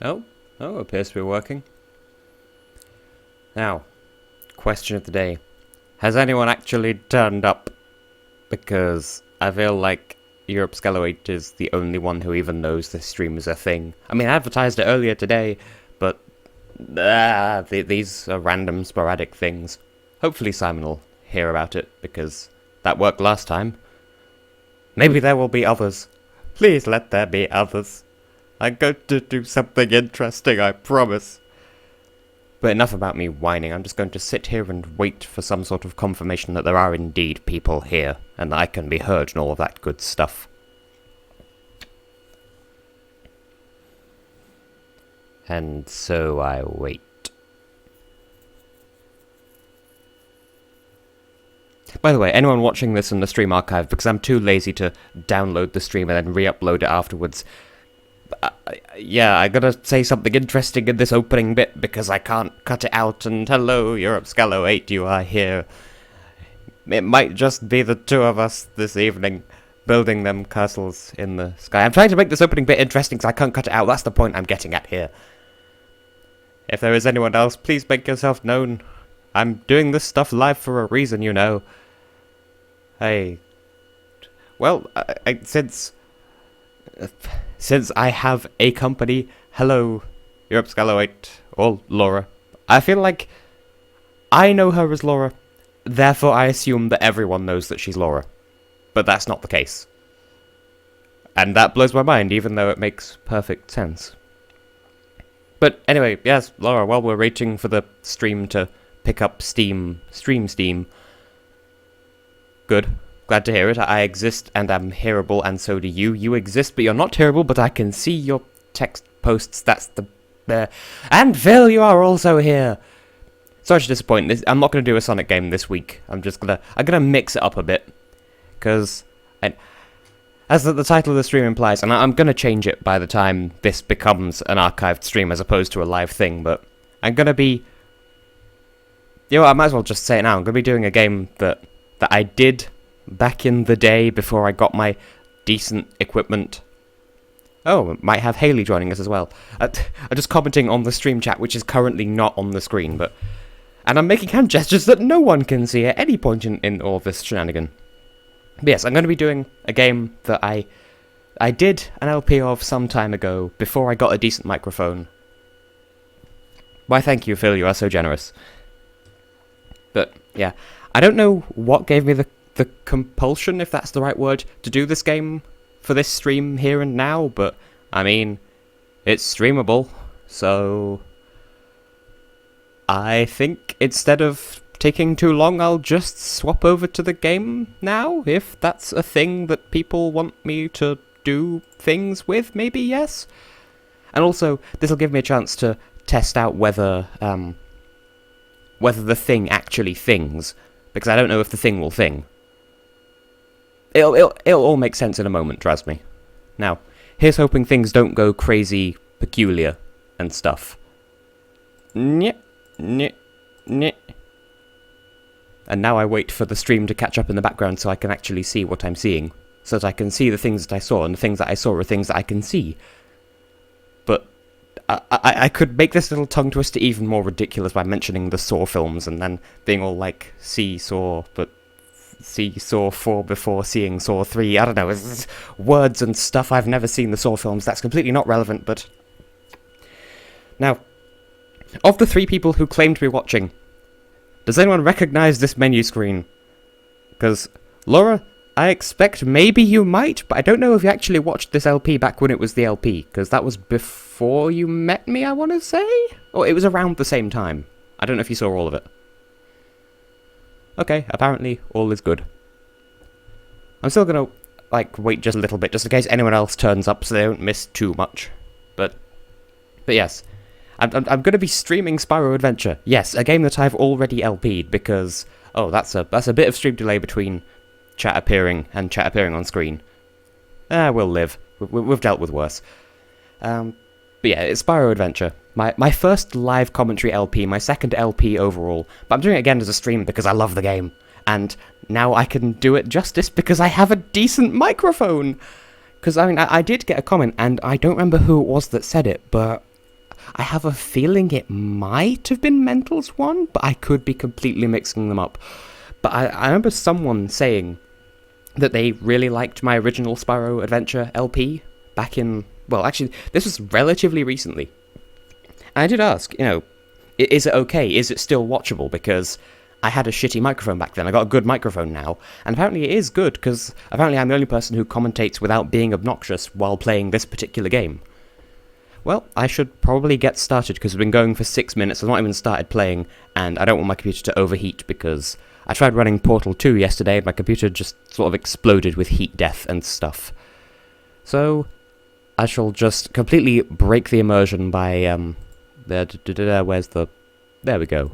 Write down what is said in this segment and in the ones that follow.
Oh, appears to be working. Now, question of the day. Has anyone actually turned up? Because I feel like Europe8 is the only one who even knows this stream is a thing. I mean, I advertised it earlier today, but these are random, sporadic things. Hopefully Simon will hear about it, because that worked last time. Maybe there will be others. Please let there be others. I'm going to do something interesting, I promise. But enough about me whining. I'm just going to sit here and wait for some sort of confirmation that there are indeed people here, and that I can be heard and all of that good stuff. And so I wait. By the way, anyone watching this in the stream archive, because I'm too lazy to download the stream and then re-upload it afterwards, yeah, I gotta say something interesting in this opening bit, because I can't cut it out, and hello, Europe8, you are here. It might just be the two of us this evening, building them castles in the sky. I'm trying to make this opening bit interesting, so I can't cut it out. That's the point I'm getting at here. If there is anyone else, please make yourself known. I'm doing this stuff live for a reason, you know. Well, since I have a company, hello, Europe8, or Laura, I feel like I know her as Laura, therefore I assume that everyone knows that she's Laura. But that's not the case. And that blows my mind, even though it makes perfect sense. But anyway, yes, Laura, while we're waiting for the stream to pick up stream steam. Good. Glad to hear it. I exist and am hearable, and so do you. You exist, but you're not hearable, but I can see your text posts. That's the... And Phil, you are also here! Sorry to disappoint. I'm not going to do a Sonic game this week. I'm gonna mix it up a bit. Because... as the title of the stream implies, and I'm going to change it by the time this becomes an archived stream as opposed to a live thing, but I'm going to be... You know, I might as well just say it now. I'm going to be doing a game that I did back in the day before I got my decent equipment. Oh, might have Haley joining us as well. I'm just commenting on the stream chat, which is currently not on the screen, but... And I'm making hand gestures that no one can see at any point in all this shenanigan. But yes, I'm going to be doing a game that I did an LP of some time ago, before I got a decent microphone. Why thank you, Phil, you are so generous. But, yeah, I don't know what gave me the compulsion, if that's the right word, to do this game for this stream here and now, but, I mean, it's streamable, so... I think instead of taking too long, I'll just swap over to the game now, if that's a thing that people want me to do things with, maybe, yes? And also, this'll give me a chance to test out whether the thing actually things, because I don't know if the thing will thing. It'll all make sense in a moment, trust me. Now, here's hoping things don't go crazy peculiar and stuff. Nyeh, nyeh, nyeh. And now I wait for the stream to catch up in the background so I can actually see what I'm seeing. So that I can see the things that I saw, and the things that I saw are things that I can see. But I could make this little tongue twister even more ridiculous by mentioning the Saw films and then being all like, see Saw, but see Saw 4 before seeing Saw 3. I don't know, it's words and stuff. I've never seen the Saw films. That's completely not relevant, but... Now, of the 3 people who claim to be watching, does anyone recognize this menu screen? Because, Laura, I expect maybe you might, but I don't know if you actually watched this LP back when it was the LP, because that was before you met me, I want to say? Or it was around the same time. I don't know if you saw all of it. Okay, apparently all is good. I'm still gonna, wait just a little bit, just in case anyone else turns up so they don't miss too much. But yes. I'm going to be streaming Spyro Adventure. Yes, a game that I've already LP'd because... Oh, that's a bit of stream delay between chat appearing and chat appearing on screen. We'll live. We've dealt with worse. But yeah, it's Spyro Adventure. My first live commentary LP, my second LP overall. But I'm doing it again as a stream because I love the game. And now I can do it justice because I have a decent microphone. Because, I mean, I did get a comment, and I don't remember who it was that said it, but... I have a feeling it might have been Mental's one, but I could be completely mixing them up. But I remember someone saying that they really liked my original Spyro Adventure LP back in... Well, actually, this was relatively recently. And I did ask, is it okay? Is it still watchable? Because I had a shitty microphone back then. I got a good microphone now. And apparently it is good, because apparently I'm the only person who commentates without being obnoxious while playing this particular game. Well, I should probably get started, because we've been going for 6 minutes. I've not even started playing, and I don't want my computer to overheat, because I tried running Portal 2 yesterday, and my computer just sort of exploded with heat death and stuff. So I shall just completely break the immersion by, where's the... There we go.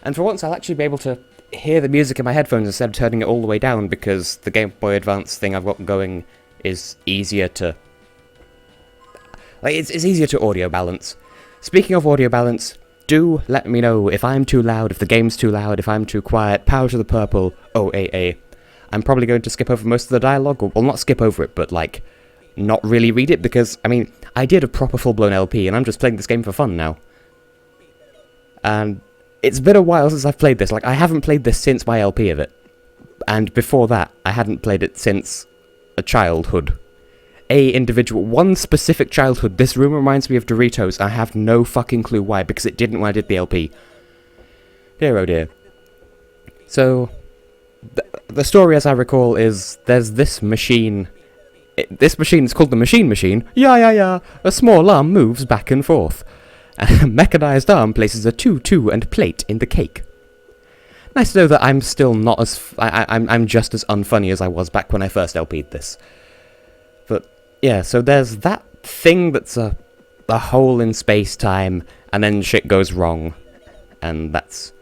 And for once, I'll actually be able to hear the music in my headphones instead of turning it all the way down, because the Game Boy Advance thing I've got going is easier to... it's easier to audio balance. Speaking of audio balance, do let me know if I'm too loud, if the game's too loud, if I'm too quiet. Power to the purple, OAA. I'm probably going to skip over most of the dialogue, or, well, not skip over it, but, not really read it, because, I did a proper full-blown LP, and I'm just playing this game for fun now. And it's been a while since I've played this. I haven't played this since my LP of it. And before that, I hadn't played it since a childhood. One specific childhood. This room reminds me of Doritos. I have no fucking clue why, because it didn't when I did the LP. Dear oh dear. So, the story as I recall is, there's this machine. This machine is called the Machine Machine. Yeah. A small arm moves back and forth. And a mechanized arm places a 2-2 and plate in the cake. Nice to know that I'm still not as... I'm just as unfunny as I was back when I first LP'd this. But, yeah, so there's that thing that's a hole in space-time, and then shit goes wrong. And that's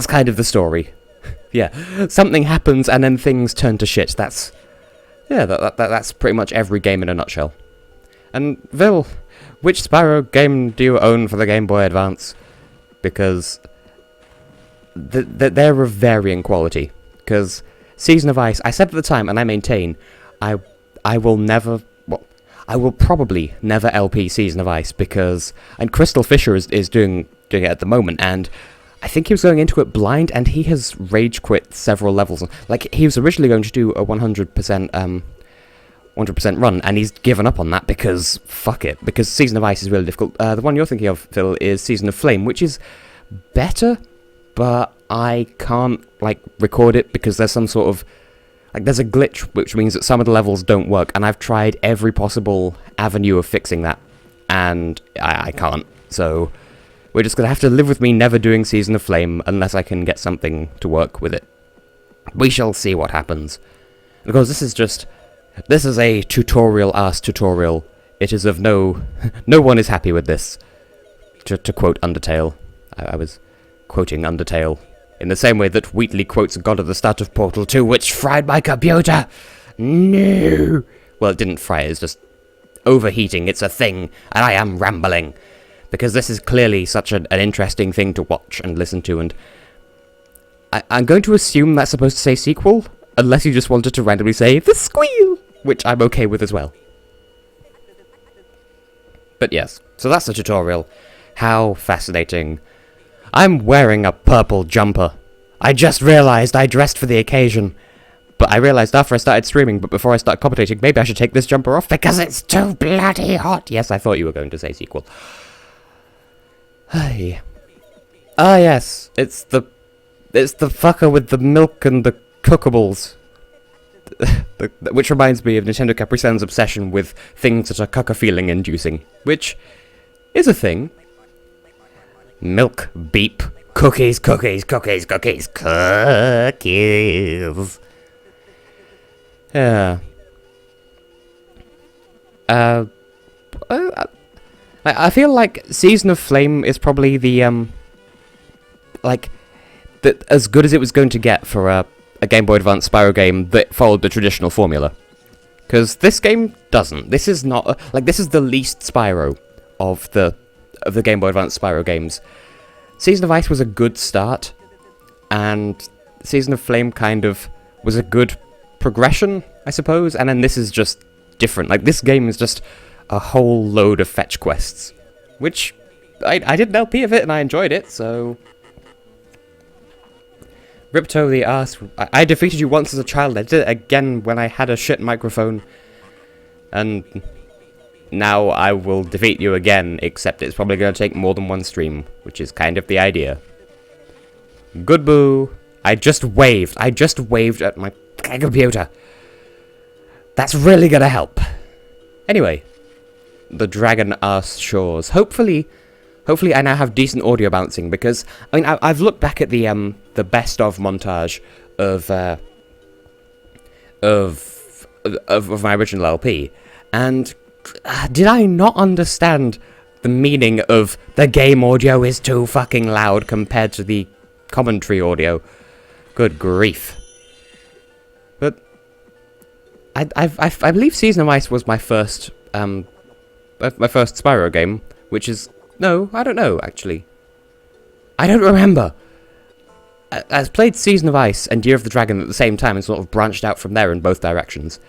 kind of the story. Yeah, something happens, and then things turn to shit. That's pretty much every game in a nutshell. And, Vil, which Spyro game do you own for the Game Boy Advance? Because they're of varying quality. Because Season of Ice, I said at the time, and I maintain, I will probably never LP Season of Ice, because... And Crystal Fisher is doing it at the moment, and I think he was going into it blind, and he has rage quit several levels. He was originally going to do a 100% run, and he's given up on that because, fuck it, because Season of Ice is really difficult. The one you're thinking of, Phil, is Season of Flame, which is better, but I can't, record it because there's some sort of... there's a glitch, which means that some of the levels don't work, and I've tried every possible avenue of fixing that, and I can't, so we're just gonna have to live with me never doing Season of Flame unless I can get something to work with it. We shall see what happens. Because this is a tutorial-ass tutorial. It is of no one is happy with this. To quote Undertale. I was quoting Undertale in the same way that Wheatley quotes God at the start of Portal 2, which fried my computer! No! Well, it didn't fry, it's just overheating, it's a thing, and I am rambling. Because this is clearly such an interesting thing to watch and listen to, and I'm going to assume that's supposed to say sequel, unless you just wanted to randomly say, the squeal! Which I'm okay with as well. But yes, so that's the tutorial. How fascinating. I'm wearing a purple jumper. I just realized I dressed for the occasion. But I realized after I started streaming, but before I start commentating, maybe I should take this jumper off because it's too bloody hot. Yes, I thought you were going to say sequel. Hey. Ah, yes, it's the fucker with the milk and the cookables. Which reminds me of Nintendo Capri-Sun's obsession with things that are cucker-feeling inducing, which is a thing. Milk, beep, cookies, cookies, cookies, cookies, cookies. Yeah. I feel like Season of Flame is probably the as good as it was going to get for a Game Boy Advance Spyro game that followed the traditional formula. Because this game doesn't. This is not... this is the least Spyro of the Game Boy Advance Spyro games. Season of Ice was a good start, and Season of Flame kind of was a good progression, I suppose, and then this is just different. This game is just a whole load of fetch quests, which I did an LP of it and I enjoyed it, so... Ripto the Arse, I defeated you once as a child, I did it again when I had a shit microphone, and now I will defeat you again, except it's probably going to take more than one stream, which is kind of the idea. Good boo. I just waved at my computer. That's really gonna help. Anyway, the Dragon Arse Shores. Hopefully I now have decent audio bouncing, because I mean I've looked back at the best of montage of my original LP, and did I not understand the meaning of the game audio is too fucking loud compared to the commentary audio? Good grief. But I believe Season of Ice was my first Spyro game, which is... No, I don't know, actually. I don't remember. I've played Season of Ice and Year of the Dragon at the same time and sort of branched out from there in both directions.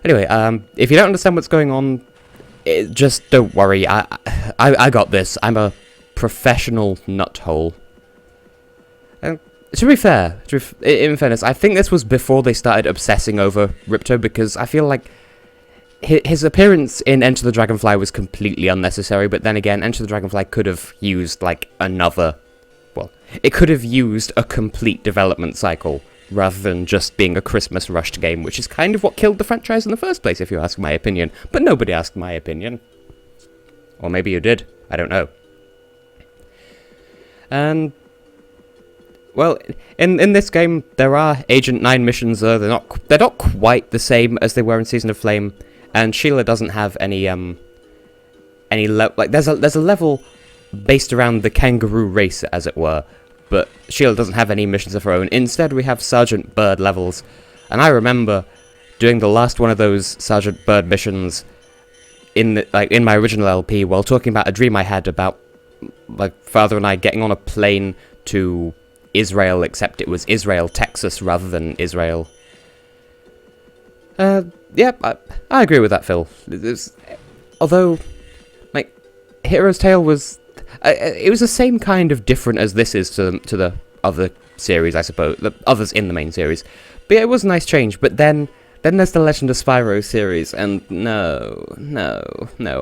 Anyway, if you don't understand what's going on, just don't worry. I got this. I'm a professional nuthole. To be fair, in fairness, I think this was before they started obsessing over Ripto, because I feel like his appearance in Enter the Dragonfly was completely unnecessary, but then again, Enter the Dragonfly could have used, like, another... Well, it could have used a complete development cycle, rather than just being a Christmas rushed game, which is kind of what killed the franchise in the first place, if you ask my opinion. But nobody asked my opinion. Or maybe you did. I don't know. And... Well, in this game, there are Agent 9 missions, though. They're not quite the same as they were in Season of Flame, and Sheila doesn't have any like, there's a level based around the kangaroo race, as it were, but Sheila doesn't have any missions of her own. Instead, we have Sergeant Bird levels, and I remember doing the last one of those Sergeant Bird missions in my original LP, while talking about a dream I had about my father and I getting on a plane to Israel, except it was Israel, Texas, rather than Israel. Yeah, I agree with that, Phil. Although, like, Hero's Tale was... it was the same kind of different as this is to the other series, I suppose. The others in the main series. But yeah, it was a nice change. But then there's the Legend of Spyro series, and no.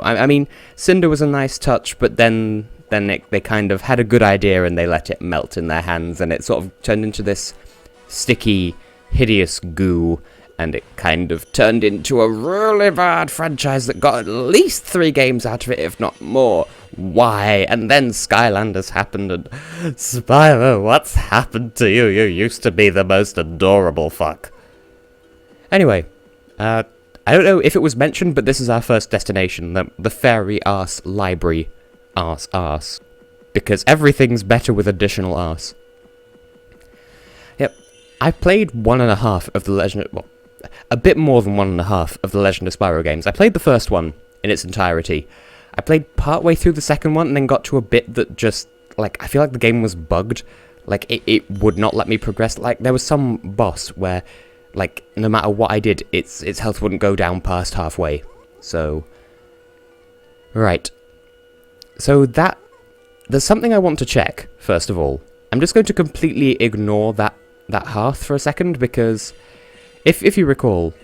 I mean, Cinder was a nice touch, but then they kind of had a good idea and they let it melt in their hands, and it sort of turned into this sticky, hideous goo, and it kind of turned into a really bad franchise that got at least 3 games out of it, if not more. Why? And then Skylanders happened, and Spyro, what's happened to you? You used to be the most adorable fuck. Anyway, I don't know if it was mentioned, but this is our first destination, the Fairy Arse Library. Arse. Because everything's better with additional arse. Yep. I played 1.5 of the Legend of... Well, a bit more than 1.5 of the Legend of Spyro games. I played the first one in its entirety. I played partway through the second one and then got to a bit that just... Like, I feel like the game was bugged. Like, it would not let me progress. Like, there was some boss where, like, no matter what I did, its health wouldn't go down past halfway. So... Right. So there's something I want to check, first of all. I'm just going to completely ignore that hearth for a second, because if you recall,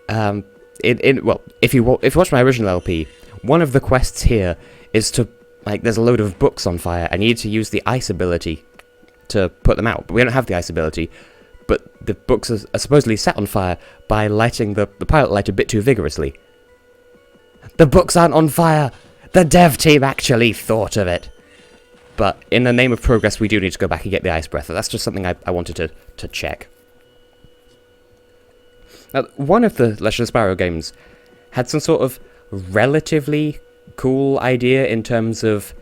if you watch my original LP, one of the quests here is to, like, there's a load of books on fire. I need to use the ice ability to put them out, but we don't have the ice ability. But the books are supposedly set on fire by lighting the pilot light a bit too vigorously. The books aren't on fire! The dev team actually thought of it. But in the name of progress, we do need to go back and get the ice breath. That's just something I wanted to check. Now, one of the Legend of Spyro games had some sort of relatively cool idea in terms of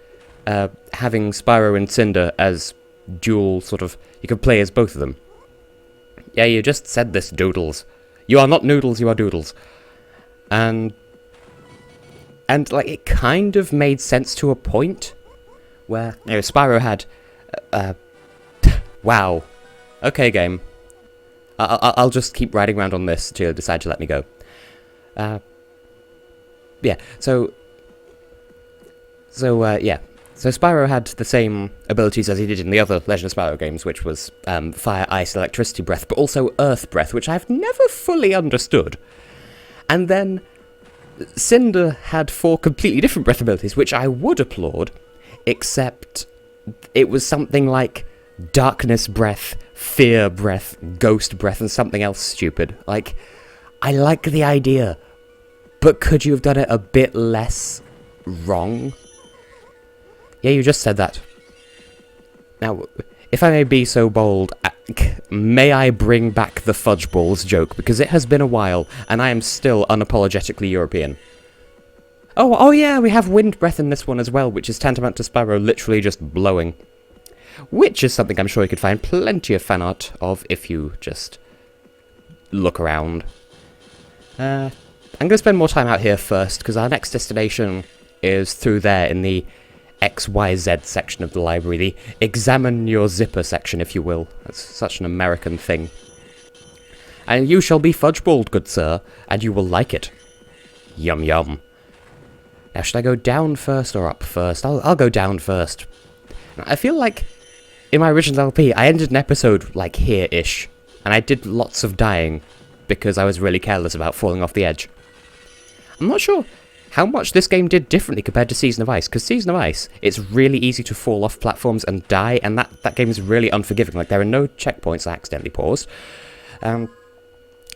having Spyro and Cinder as dual sort of... You could play as both of them. Yeah, you just said this, Doodles. You are not noodles, you are Doodles. And, like, it kind of made sense to a point where, you know, Spyro had, wow. Okay, game. I'll just keep riding around on this till you decide to let me go. yeah, so Spyro had the same abilities as he did in the other Legend of Spyro games, which was fire, ice, electricity breath, but also earth breath, which I've never fully understood. And then Cinder had 4 completely different breath abilities, which I would applaud, except it was something like darkness breath, fear breath, ghost breath, and something else stupid. Like, I like the idea, but could you have done it a bit less wrong? Yeah, you just said that. Now, if I may be so bold, may I bring back the fudge balls joke, because it has been a while, and I am still unapologetically European. Oh yeah, we have wind breath in this one as well, which is tantamount to Spyro literally just blowing. Which is something I'm sure you could find plenty of fan art of if you just look around. I'm going to spend more time out here first, because our next destination is through there in the XYZ section of the library, the examine your zipper section, if you will. That's such an American thing. And you shall be fudgeballed, good sir, and you will like it. Yum yum. Now, should I go down first or up first? I'll go down first. I feel like in my original LP, I ended an episode like here-ish, and I did lots of dying because I was really careless about falling off the edge. I'm not sure how much this game did differently compared to Season of Ice, because Season of Ice, it's really easy to fall off platforms and die, and that game is really unforgiving. Like, there are no checkpoints I accidentally paused.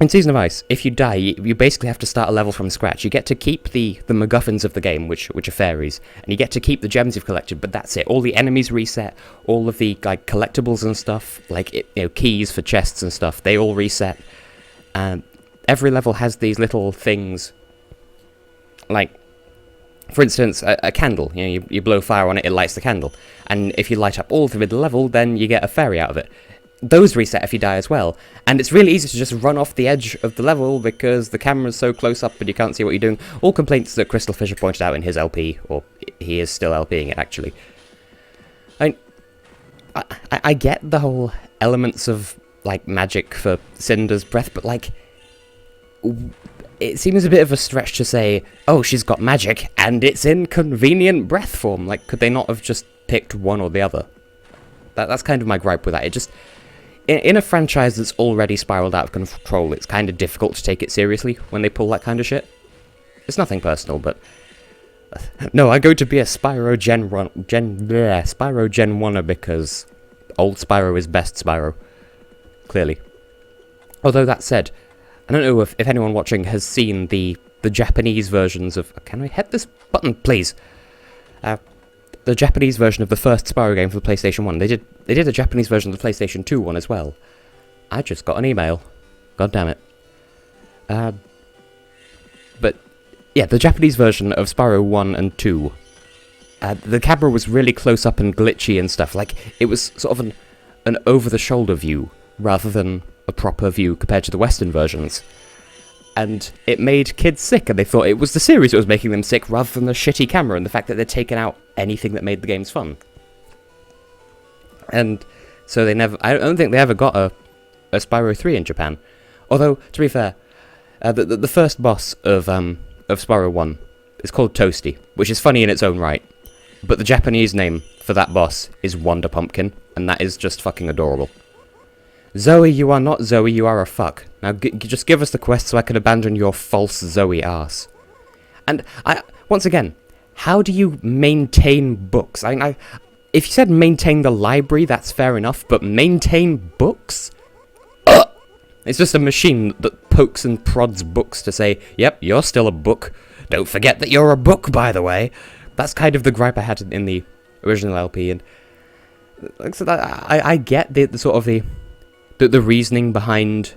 In Season of Ice, if you die, you basically have to start a level from scratch. You get to keep the MacGuffins of the game, which are fairies, and you get to keep the gems you've collected, but that's it. All the enemies reset, all of the like collectibles and stuff, like keys for chests and stuff, they all reset. And every level has these little things, like, for instance, a candle. You blow fire on it, it lights the candle. And if you light up all through the level, then you get a fairy out of it. Those reset if you die as well. And it's really easy to just run off the edge of the level because the camera's so close up and you can't see what you're doing. All complaints that Crystal Fisher pointed out in his LP, or he is still LPing it, actually. I get the whole elements of, like, magic for Cinder's breath, but, like, it seems a bit of a stretch to say, oh, she's got magic, and it's in convenient breath form. Like, could they not have just picked one or the other? That's kind of my gripe with that. It just... In a franchise that's already spiraled out of control, it's kind of difficult to take it seriously when they pull that kind of shit. It's nothing personal, but... No, I go to be a Spyro Gen 1er because old Spyro is best Spyro. Clearly. Although that said, I don't know if anyone watching has seen the Japanese versions of... Can I hit this button, please? The Japanese version of the first Spyro game for the PlayStation 1. They did a Japanese version of the PlayStation 2 one as well. I just got an email. God damn it. But, yeah, the Japanese version of Spyro 1 and 2, the camera was really close up and glitchy and stuff. Like, it was sort of an over-the-shoulder view, rather than a proper view compared to the Western versions. And it made kids sick, and they thought it was the series that was making them sick, rather than the shitty camera and the fact that they'd taken out anything that made the games fun. And so I don't think they ever got a Spyro 3 in Japan. Although, to be fair, the first boss of Spyro 1 is called Toasty, which is funny in its own right. But the Japanese name for that boss is Wonder Pumpkin, and that is just fucking adorable. Zoe, you are not Zoe, you are a fuck. Now just give us the quest so I can abandon your false Zoe ass. And once again, how do you maintain books? If you said maintain the library, that's fair enough, but maintain books? It's just a machine that pokes and prods books to say, yep, you're still a book. Don't forget that you're a book, by the way. That's kind of the gripe I had in the original LP, and so I get the sort of the reasoning behind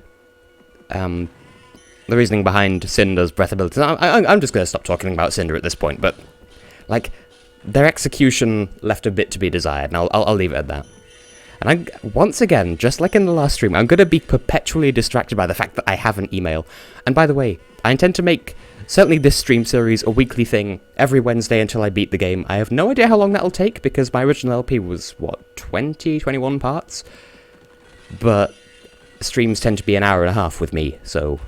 Cinder's breath abilities. I'm just going to stop talking about Cinder at this point, but like their execution left a bit to be desired, and I'll leave it at that. And once again, just like in the last stream, I'm going to be perpetually distracted by the fact that I have an email. And by the way, I intend to make certainly this stream series a weekly thing every Wednesday until I beat the game. I have no idea how long that'll take because my original LP was 21 parts. But streams tend to be an hour and a half with me, so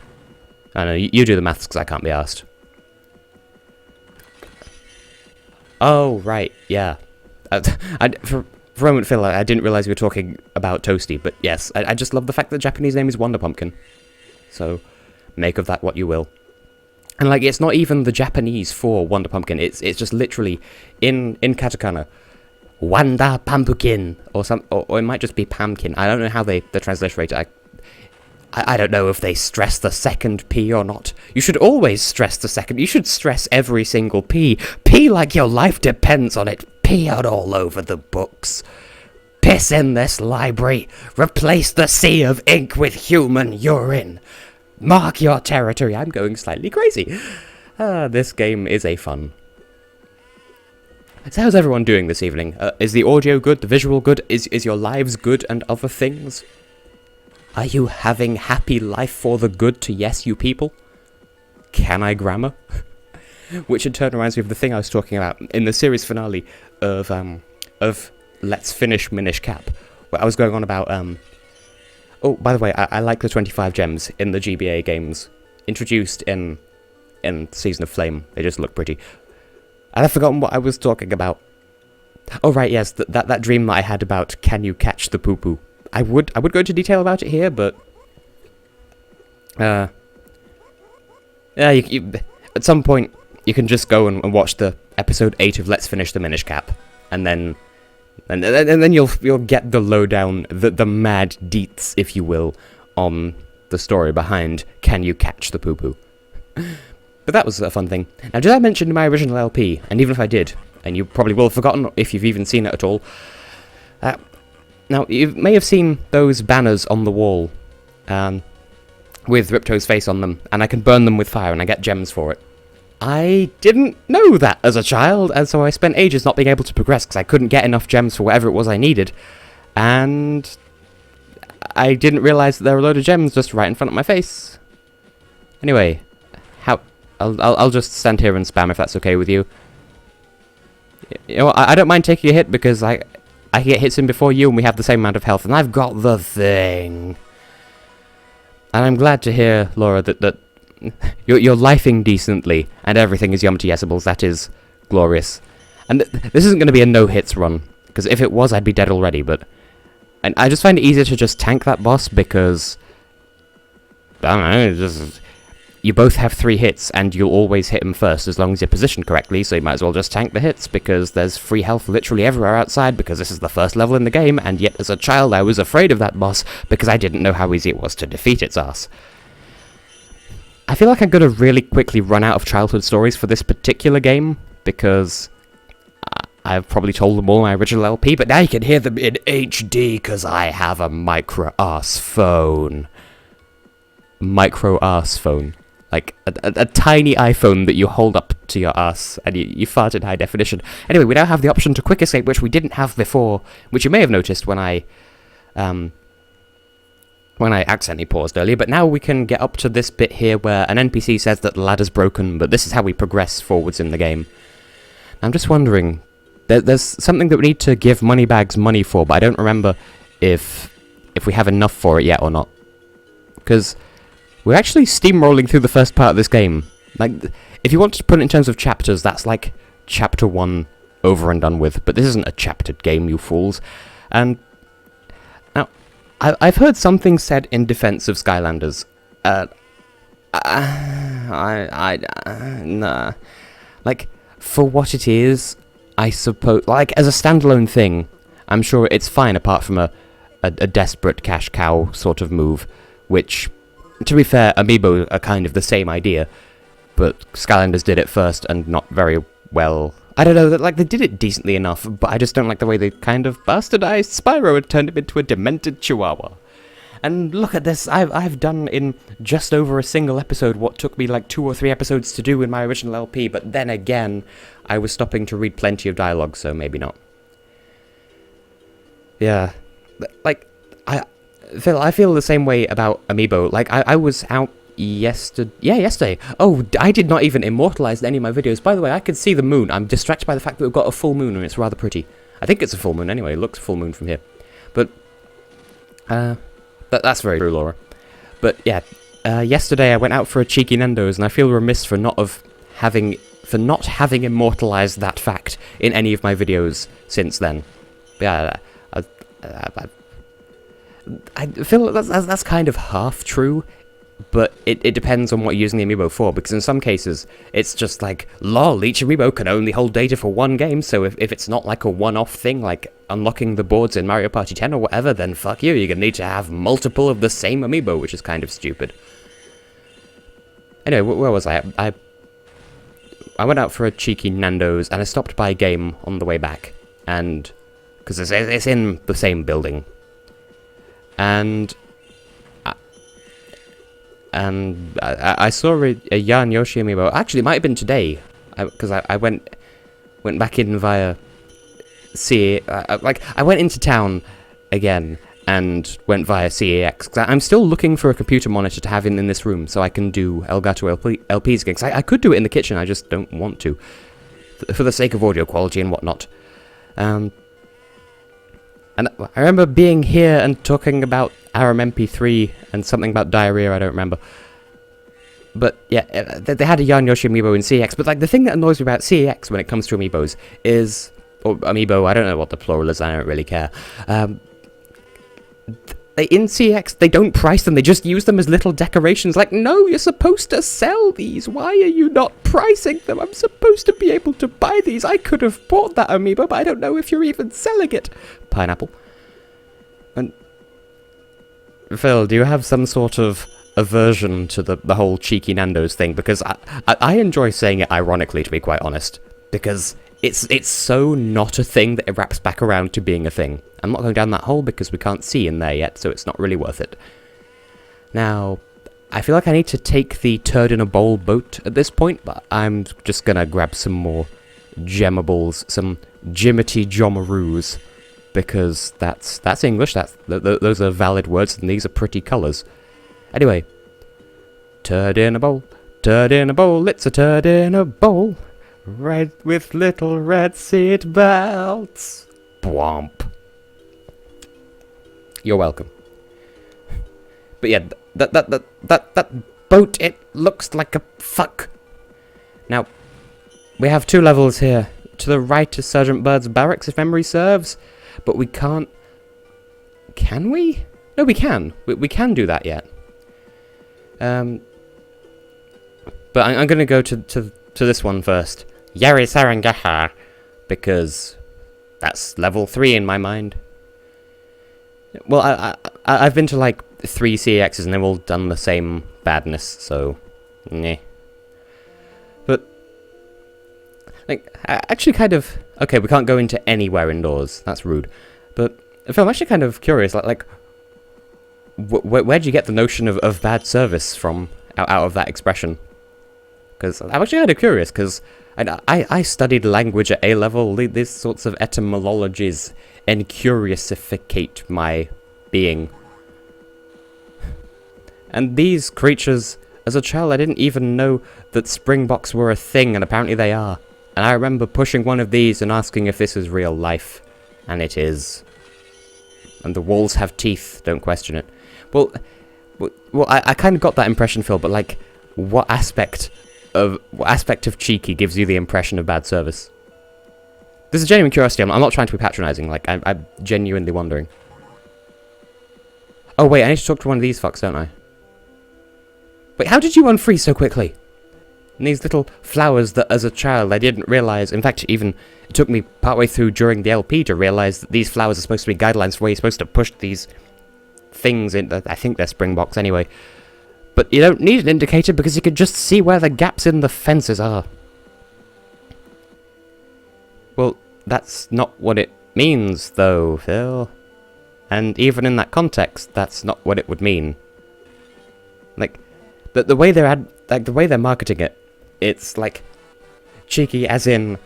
I don't know, you do the maths because I can't be asked. Oh, right, yeah. For a moment, Phil, I didn't realize we were talking about Toasty, but yes, I just love the fact that the Japanese name is Wonder Pumpkin. So, make of that what you will. And, like, it's not even the Japanese for Wonder Pumpkin, it's just literally, in katakana, Wanda Pumpkin, or it might just be Pumpkin. I don't know how the translation rate. I don't know if they stress the second P or not. You should always stress the second. You should stress every single P. P like your life depends on it. Pee out all over the books. Piss in this library. Replace the sea of ink with human urine. Mark your territory. I'm going slightly crazy. This game is a fun. So how's everyone doing this evening? Is the audio good? The visual good? Is your lives good and other things? Are you having happy life for the good to yes you people? Can I grammar? Which in turn reminds me of the thing I was talking about in the series finale of Let's Finish Minish Cap, where I was going on about, oh, by the way, I like the 25 gems in the GBA games, introduced in Season of Flame. They just look pretty. And I've forgotten what I was talking about. Oh, right, yes, that dream that I had about can you catch the poo-poo. I would go into detail about it here, but yeah, you, at some point you can just go and watch the episode 8 of Let's Finish the Minish Cap, and then you'll get the lowdown, the mad deets, if you will, on the story behind Can You Catch the Poo Poo. But that was a fun thing. Now, did I mention my original LP? And even if I did, and you probably will have forgotten if you've even seen it at all. Now, you may have seen those banners on the wall, with Ripto's face on them, and I can burn them with fire, and I get gems for it. I didn't know that as a child, and so I spent ages not being able to progress, because I couldn't get enough gems for whatever it was I needed, and I didn't realise that there were a load of gems just right in front of my face. Anyway, I'll just stand here and spam if that's okay with you. You know, I don't mind taking a hit, because I can get hits in before you, and we have the same amount of health, and I've got the thing. And I'm glad to hear, Laura, that you're lifing decently, and everything is yum to yesibles. That is glorious. And this isn't going to be a no-hits run, because if it was, I'd be dead already, but I just find it easier to just tank that boss, because I don't know, you both have 3 hits, and you'll always hit him first as long as you're positioned correctly, so you might as well just tank the hits, because there's free health literally everywhere outside, because this is the first level in the game, and yet as a child I was afraid of that boss, because I didn't know how easy it was to defeat its ass. I feel like I'm going to really quickly run out of childhood stories for this particular game, because I've probably told them all in my original LP, but now you can hear them in HD, because I have a micro-ass phone. Micro-ass phone. Like, a tiny iPhone that you hold up to your ass, and you fart in high definition. Anyway, we now have the option to quick escape, which we didn't have before, which you may have noticed when I accidentally paused earlier, but now we can get up to this bit here where an NPC says that the ladder's broken, but this is how we progress forwards in the game. I'm just wondering, there's something that we need to give Moneybags money for, but I don't remember if we have enough for it yet or not. Because we're actually steamrolling through the first part of this game. Like, if you want to put it in terms of chapters, that's like chapter 1 over and done with. But this isn't a chaptered game, you fools. And now, I've heard something said in defense of Skylanders. Nah. Like, for what it is, I suppose, like, as a standalone thing, I'm sure it's fine apart from a desperate cash cow sort of move, which, to be fair, Amiibo are kind of the same idea, but Skylanders did it first and not very well. I don't know, like, they did it decently enough, but I just don't like the way they kind of bastardized Spyro and turned him into a demented chihuahua. And look at this, I've done in just over a single episode what took me like 2 or 3 episodes to do in my original LP, but then again, I was stopping to read plenty of dialogue, so maybe not. Yeah, like, Phil, I feel the same way about Amiibo. Like, I was out yesterday. Oh, I did not even immortalize any of my videos. By the way, I can see the moon. I'm distracted by the fact that we've got a full moon, and it's rather pretty. I think it's a full moon anyway. It looks full moon from here. But, that's very true, Laura. But, yeah, yesterday I went out for a cheeky Nando's, and I feel remiss for not having for not having immortalized that fact in any of my videos since then. Yeah, I feel that's kind of half true, but it depends on what you're using the amiibo for, because in some cases, it's just like, lol, each amiibo can only hold data for one game, so if it's not like a one-off thing, like unlocking the boards in Mario Party 10 or whatever, then fuck you, you're gonna need to have multiple of the same amiibo, which is kind of stupid. Anyway, where was I? I went out for a cheeky Nando's, and I stopped by a game on the way back, and because it's in the same building, and I saw a Yarn Yoshi amiibo. Actually, it might have been today, because I went back in via I went into town again and went via CAX. I'm still looking for a computer monitor to have in this room so I can do Elgato LPs again. I could do it in the kitchen, I just don't want to, for the sake of audio quality and whatnot. And I remember being here and talking about Aram MP3 and something about diarrhea, I don't remember. But yeah, they had a Yarn Yoshi amiibo in CAX, but like the thing that annoys me about CAX when it comes to amiibos is, or amiibo, I don't know what the plural is, I don't really care. In CX, they don't price them, they just use them as little decorations. Like, no, you're supposed to sell these. Why are you not pricing them? I'm supposed to be able to buy these. I could have bought that amiibo, but I don't know if you're even selling it. Pineapple. And Phil, do you have some sort of aversion to the whole cheeky Nando's thing? Because I enjoy saying it ironically, to be quite honest. Because it's so not a thing that it wraps back around to being a thing. I'm not going down that hole because we can't see in there yet, so it's not really worth it. Now, I feel like I need to take the turd in a bowl boat at this point, but I'm just gonna grab some more gemmables, some Jimity Jomaroos, because that's English, those are valid words, and these are pretty colours. Anyway, turd in a bowl, it's a turd in a bowl, right with little red seat belts. Bwomp. You're welcome. But yeah, that boat, it looks like a fuck. Now, we have two levels here. To the right is Sergeant Bird's barracks, if memory serves. But we can't... Can we? No, we can. We can do that yet. But I'm going to go to this one first. Yari Sarangaha. Because that's level 3 in my mind. Well, I've been to like 3 CXs and they've all done the same badness, so... Nah. But... like, actually kind of... Okay, we can't go into anywhere indoors. That's rude. But I'm actually kind of curious, where'd you get the notion of bad service from out of that expression? Because I'm actually kind of curious, because I studied language at A-level. These sorts of etymologies encuriosificate my being. And these creatures, as a child, I didn't even know that Springboks were a thing, and apparently they are. And I remember pushing one of these and asking if this is real life. And it is. And the walls have teeth, don't question it. Well, I kind of got that impression, Phil, but like, what aspect of cheeky gives you the impression of bad service? This is genuine curiosity, I'm not trying to be patronising, like, I'm genuinely wondering. Oh wait, I need to talk to one of these fucks, don't I? Wait, how did you unfreeze so quickly? And these little flowers that, as a child, I didn't realise. In fact, even it took me partway through during the LP to realise that these flowers are supposed to be guidelines for where you're supposed to push these things in. I think they're Springboks anyway. But you don't need an indicator because you can just see where the gaps in the fences are. Well, that's not what it means, though, Phil. And even in that context, that's not what it would mean. Like, the way they're marketing it, it's like cheeky, as in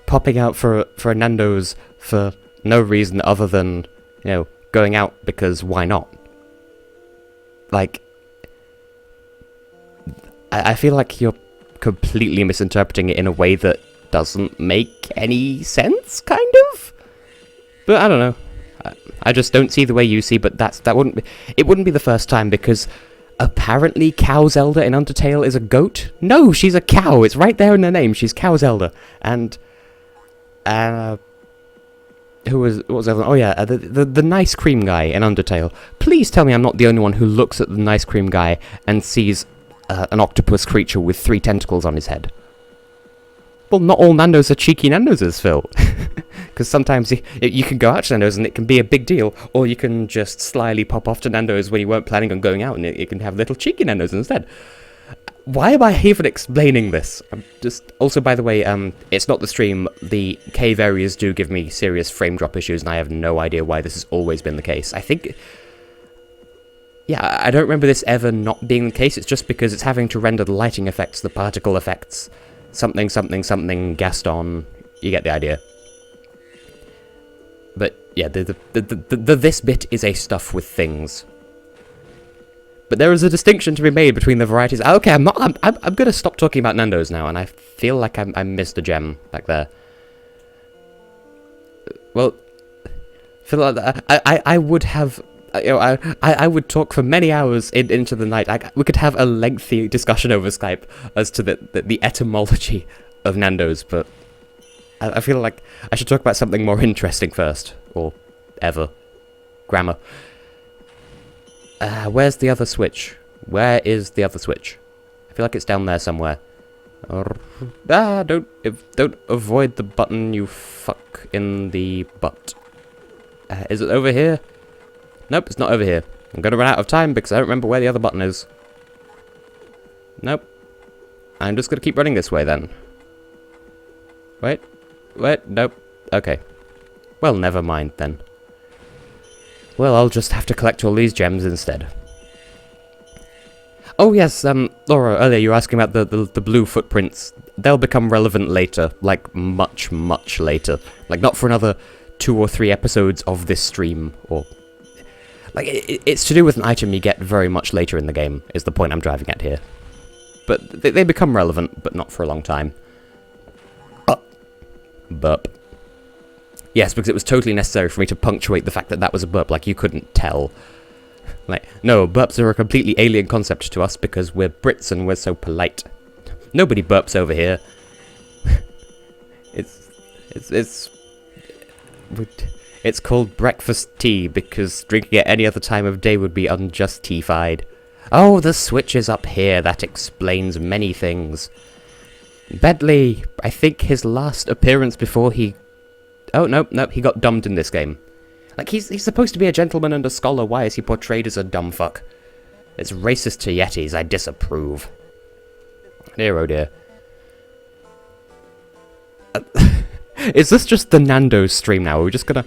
popping out for a Nando's for no reason other than, you know, going out because why not? Like, I feel like you're completely misinterpreting it in a way that doesn't make any sense, kind of. But I don't know. I just don't see the way you see. But it wouldn't be the first time, because Apparently Cow Zelda in Undertale is a goat? No, she's a cow. It's right there in her name. She's Cow Zelda. And what was the other one? Oh yeah, the nice cream guy in Undertale. Please tell me I'm not the only one who looks at the nice cream guy and sees an octopus creature with 3 tentacles on his head. Well, not all Nandos are cheeky Nandoses, Phil. Because sometimes you can go out to Nando's and it can be a big deal, or you can just slyly pop off to Nando's when you weren't planning on going out and you can have little cheeky Nando's instead. Why am I even explaining this? Also, by the way, it's not the stream. The cave areas do give me serious frame drop issues, and I have no idea why this has always been the case. I think... Yeah, I don't remember this ever not being the case. It's just because it's having to render the lighting effects, the particle effects, something, something, something, Gaston. You get the idea. But, yeah, this bit is a stuff with things. But there is a distinction to be made between the varieties. Okay, I'm gonna stop talking about Nando's now, and I feel like I missed a gem back there. Well, feel like I would have, you know, I would talk for many hours into the night. We could have a lengthy discussion over Skype as to the etymology of Nando's, but I feel like I should talk about something more interesting first, or ever. Grammar. Where's the other switch? Where is the other switch? I feel like it's down there somewhere. Don't avoid the button, you fuck in the butt. Is it over here? Nope, it's not over here. I'm gonna run out of time because I don't remember where the other button is. Nope. I'm just gonna keep running this way then. Wait, nope. Okay. Well, never mind then. Well, I'll just have to collect all these gems instead. Oh yes, Laura, earlier you were asking about the blue footprints. They'll become relevant later, like much, much later. Like not for another 2 or 3 episodes of this stream, or... Like, it's to do with an item you get very much later in the game, is the point I'm driving at here. But they become relevant, but not for a long time. Burp. Yes, because it was totally necessary for me to punctuate the fact that that was a burp, like you couldn't tell. Like, no, burps are a completely alien concept to us because we're Brits and we're so polite. Nobody burps over here. It's called breakfast tea because drinking at any other time of day would be unjustified. Oh, the switch is up here. That explains many things. Bentley, I think his last appearance before he... Oh, nope, he got dumbed in this game. Like, he's supposed to be a gentleman and a scholar. Why is he portrayed as a dumb fuck? It's racist to Yetis. I disapprove. Dear, oh dear. Is this just the Nando's stream now? We're just gonna...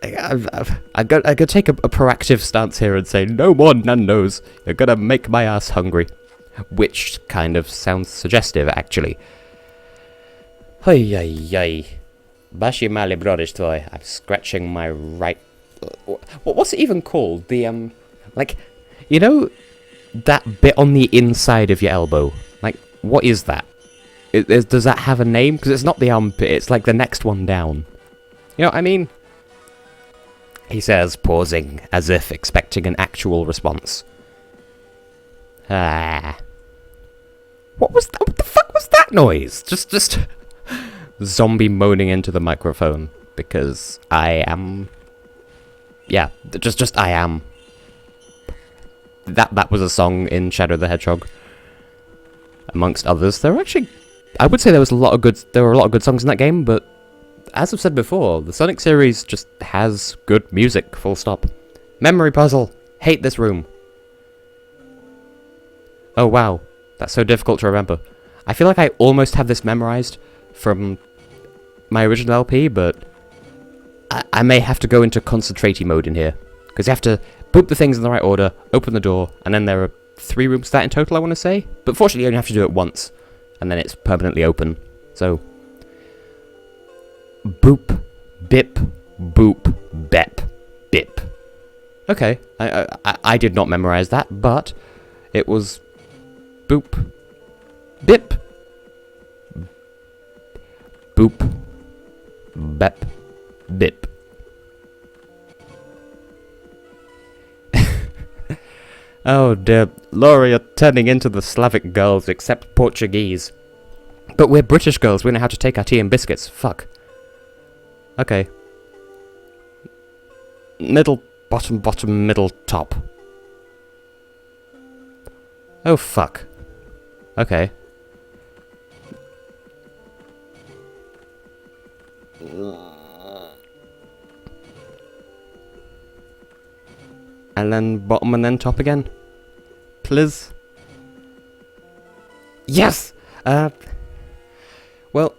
I'm gonna take a proactive stance here and say, no more Nando's. You're gonna make my ass hungry. Which kind of sounds suggestive, actually. Hey. Bashi mali brodish toy. I'm scratching my right... What's it even called? The, like, you know that bit on the inside of your elbow? Like, what is that? Does that have a name? Because it's not the armpit, it's like the next one down. You know what I mean? He says, pausing, as if expecting an actual response. What the fuck was that noise? Just... zombie moaning into the microphone, because I am... Yeah, just I am. That was a song in Shadow the Hedgehog. Amongst others. There were actually... I would say there were a lot of good songs in that game, but as I've said before, the Sonic series just has good music, full stop. Memory puzzle! Hate this room. Oh wow, that's so difficult to remember. I feel like I almost have this memorized from my original LP, but I may have to go into concentratey mode in here. Because you have to boop the things in the right order, open the door, and then there are 3 rooms to that in total, I want to say. But fortunately you only have to do it once, and then it's permanently open. So, boop, bip, boop, bep, bip. Okay, I did not memorize that, but it was boop, bip, boop, bep, bip. Oh dear, Laura, you're turning into the Slavic girls, except Portuguese. But we're British girls, we know how to take our tea and biscuits. Fuck. Okay. Middle, bottom, bottom, middle, top. Oh fuck. Okay. And then bottom and then top again. Please. Yes! Well,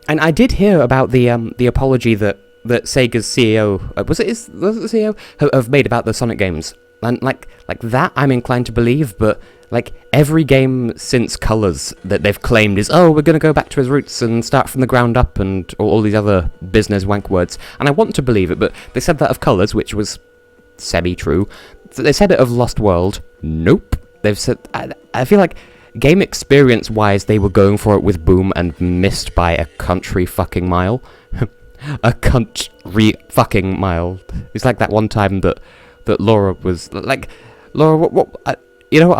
and I did hear about the apology that Sega's CEO, was it the CEO, have made about the Sonic games. And like that I'm inclined to believe, but like every game since Colors that they've claimed is, oh, we're going to go back to his roots and start from the ground up and all these other business wank words. And I want to believe it, but they said that of Colors, which was semi-true. They said it of Lost World. Nope. They've said, I feel like game experience wise they were going for it with Boom and missed by a country fucking mile. A country fucking mile. It's like that one time that Laura was like, Laura, what you know,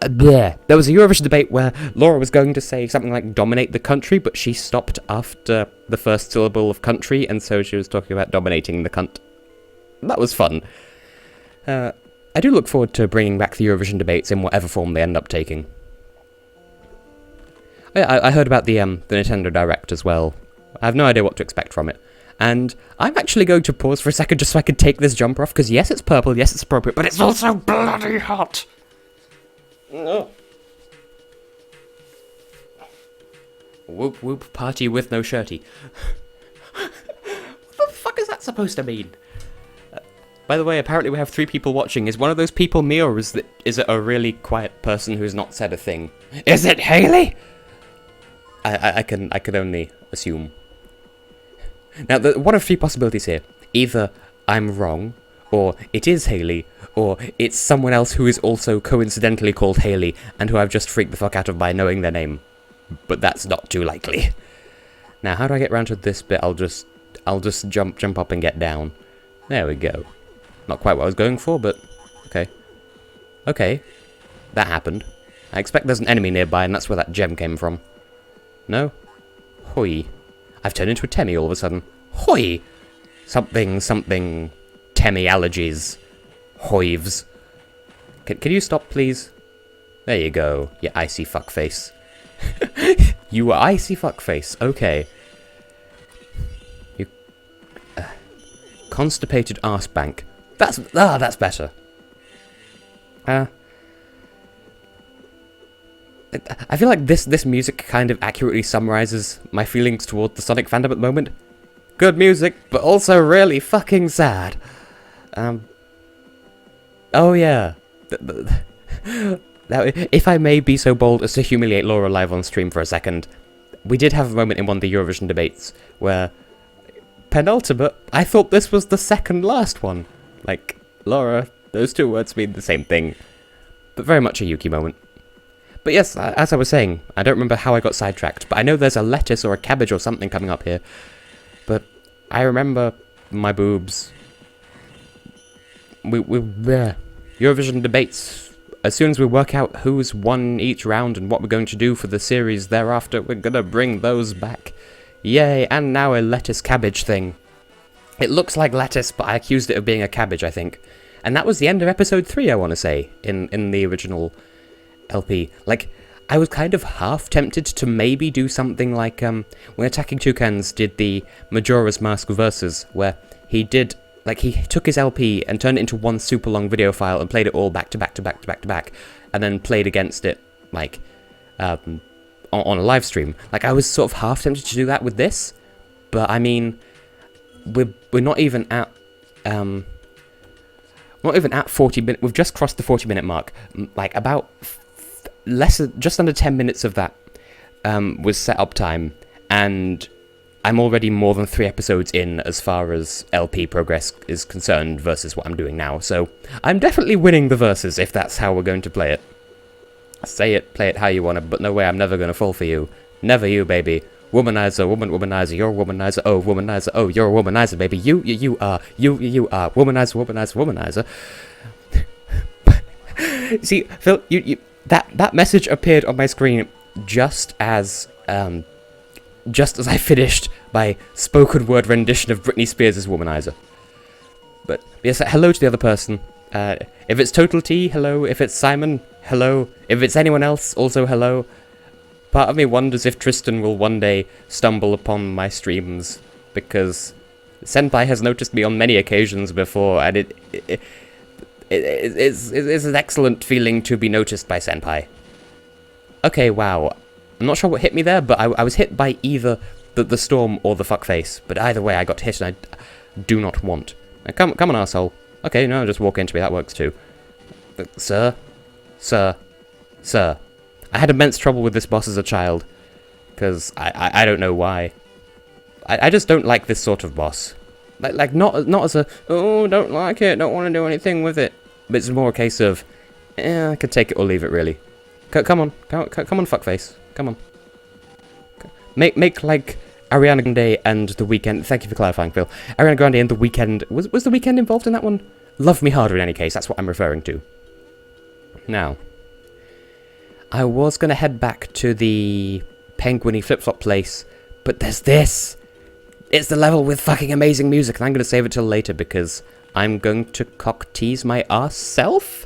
there was a Eurovision debate where Laura was going to say something like dominate the country, but she stopped after the first syllable of country, and so she was talking about dominating the cunt. That was fun. I do look forward to bringing back the Eurovision debates in whatever form they end up taking. I heard about the Nintendo Direct as well. I have no idea what to expect from it. And I'm actually going to pause for a second just so I can take this jumper off, because yes, it's purple, yes, it's appropriate, but it's also bloody hot! No. Whoop whoop, party with no shirty. What the fuck is that supposed to mean? By the way, apparently we have 3 people watching. Is one of those people me, or is it a really quiet person who's not said a thing? Is it Haley? I can only assume. Now, one of 3 possibilities here. Either I'm wrong, or it is Haley, or it's someone else who is also coincidentally called Haley, and who I've just freaked the fuck out of by knowing their name. But that's not too likely. Now, how do I get round to this bit? I'll just jump up and get down. There we go. Not quite what I was going for, but okay. Okay. That happened. I expect there's an enemy nearby, and that's where that gem came from. No? Hoi. I've turned into a Temmie all of a sudden. Hoi! Something, Temmie allergies. Hoives. Can you stop, please? There you go, you icy fuckface. You icy fuckface, okay. You... constipated arsebank. That's better. I feel like this music kind of accurately summarizes my feelings toward the Sonic fandom at the moment. Good music, but also really fucking sad. Oh yeah. Now, if I may be so bold as to humiliate Laura live on stream for a second, we did have a moment in one of the Eurovision debates where penultimate, I thought this was the second last one. Like, Laura, those 2 words mean the same thing. But very much a Yuki moment. But yes, as I was saying, I don't remember how I got sidetracked, but I know there's a lettuce or a cabbage or something coming up here. But I remember my boobs. Eurovision debates. As soon as we work out who's won each round and what we're going to do for the series thereafter, we're gonna bring those back. Yay, and now a lettuce cabbage thing. It looks like lettuce, but I accused it of being a cabbage, I think. And that was the end of episode 3, I want to say, in the original LP. Like, I was kind of half tempted to maybe do something like, when Attacking Toucans did the Majora's Mask Versus, where he did, like, he took his LP and turned it into one super long video file and played it all back to back to back to back to back, and then played against it, like, on a live stream. Like, I was sort of half tempted to do that with this, but I mean, we're not even at 40 minutes. We've just crossed the 40-minute mark. Like, about just under 10 minutes of that was setup time, and I'm already more than 3 episodes in as far as LP progress is concerned versus what I'm doing now. So I'm definitely winning the verses if that's how we're going to play it. Say it, play it how you want to, but no way, I'm never going to fall for you. Never you, baby. Womanizer, womanizer, you're a womanizer, oh, you're a womanizer, baby, you are, womanizer, womanizer, womanizer. See, Phil, that message appeared on my screen just as I finished my spoken word rendition of Britney Spears' Womanizer. But yes, hello to the other person. If it's Total T, hello. If it's Simon, hello. If it's anyone else, also hello. Part of me wonders if Tristan will one day stumble upon my streams, because Senpai has noticed me on many occasions before, and it's an excellent feeling to be noticed by Senpai. Okay, wow. I'm not sure what hit me there, but I was hit by either the storm or the fuckface. But either way, I got hit, and I do not want. Now, come on, arsehole. Okay, no, just walk into me, that works too. Sir? I had immense trouble with this boss as a child, because I don't know why. I just don't like this sort of boss. Like not as a, oh, don't like it, don't want to do anything with it. But it's more a case of, I could take it or leave it, really. Come on, fuckface. Come on. Make like Ariana Grande and The Weeknd. Thank you for clarifying, Phil. Ariana Grande and The Weeknd. Was The Weeknd involved in that one? Love Me Harder in any case, that's what I'm referring to. Now, I was going to head back to the penguiny flip-flop place, but there's this. It's the level with fucking amazing music, and I'm going to save it till later because I'm going to cock-tease my arse self?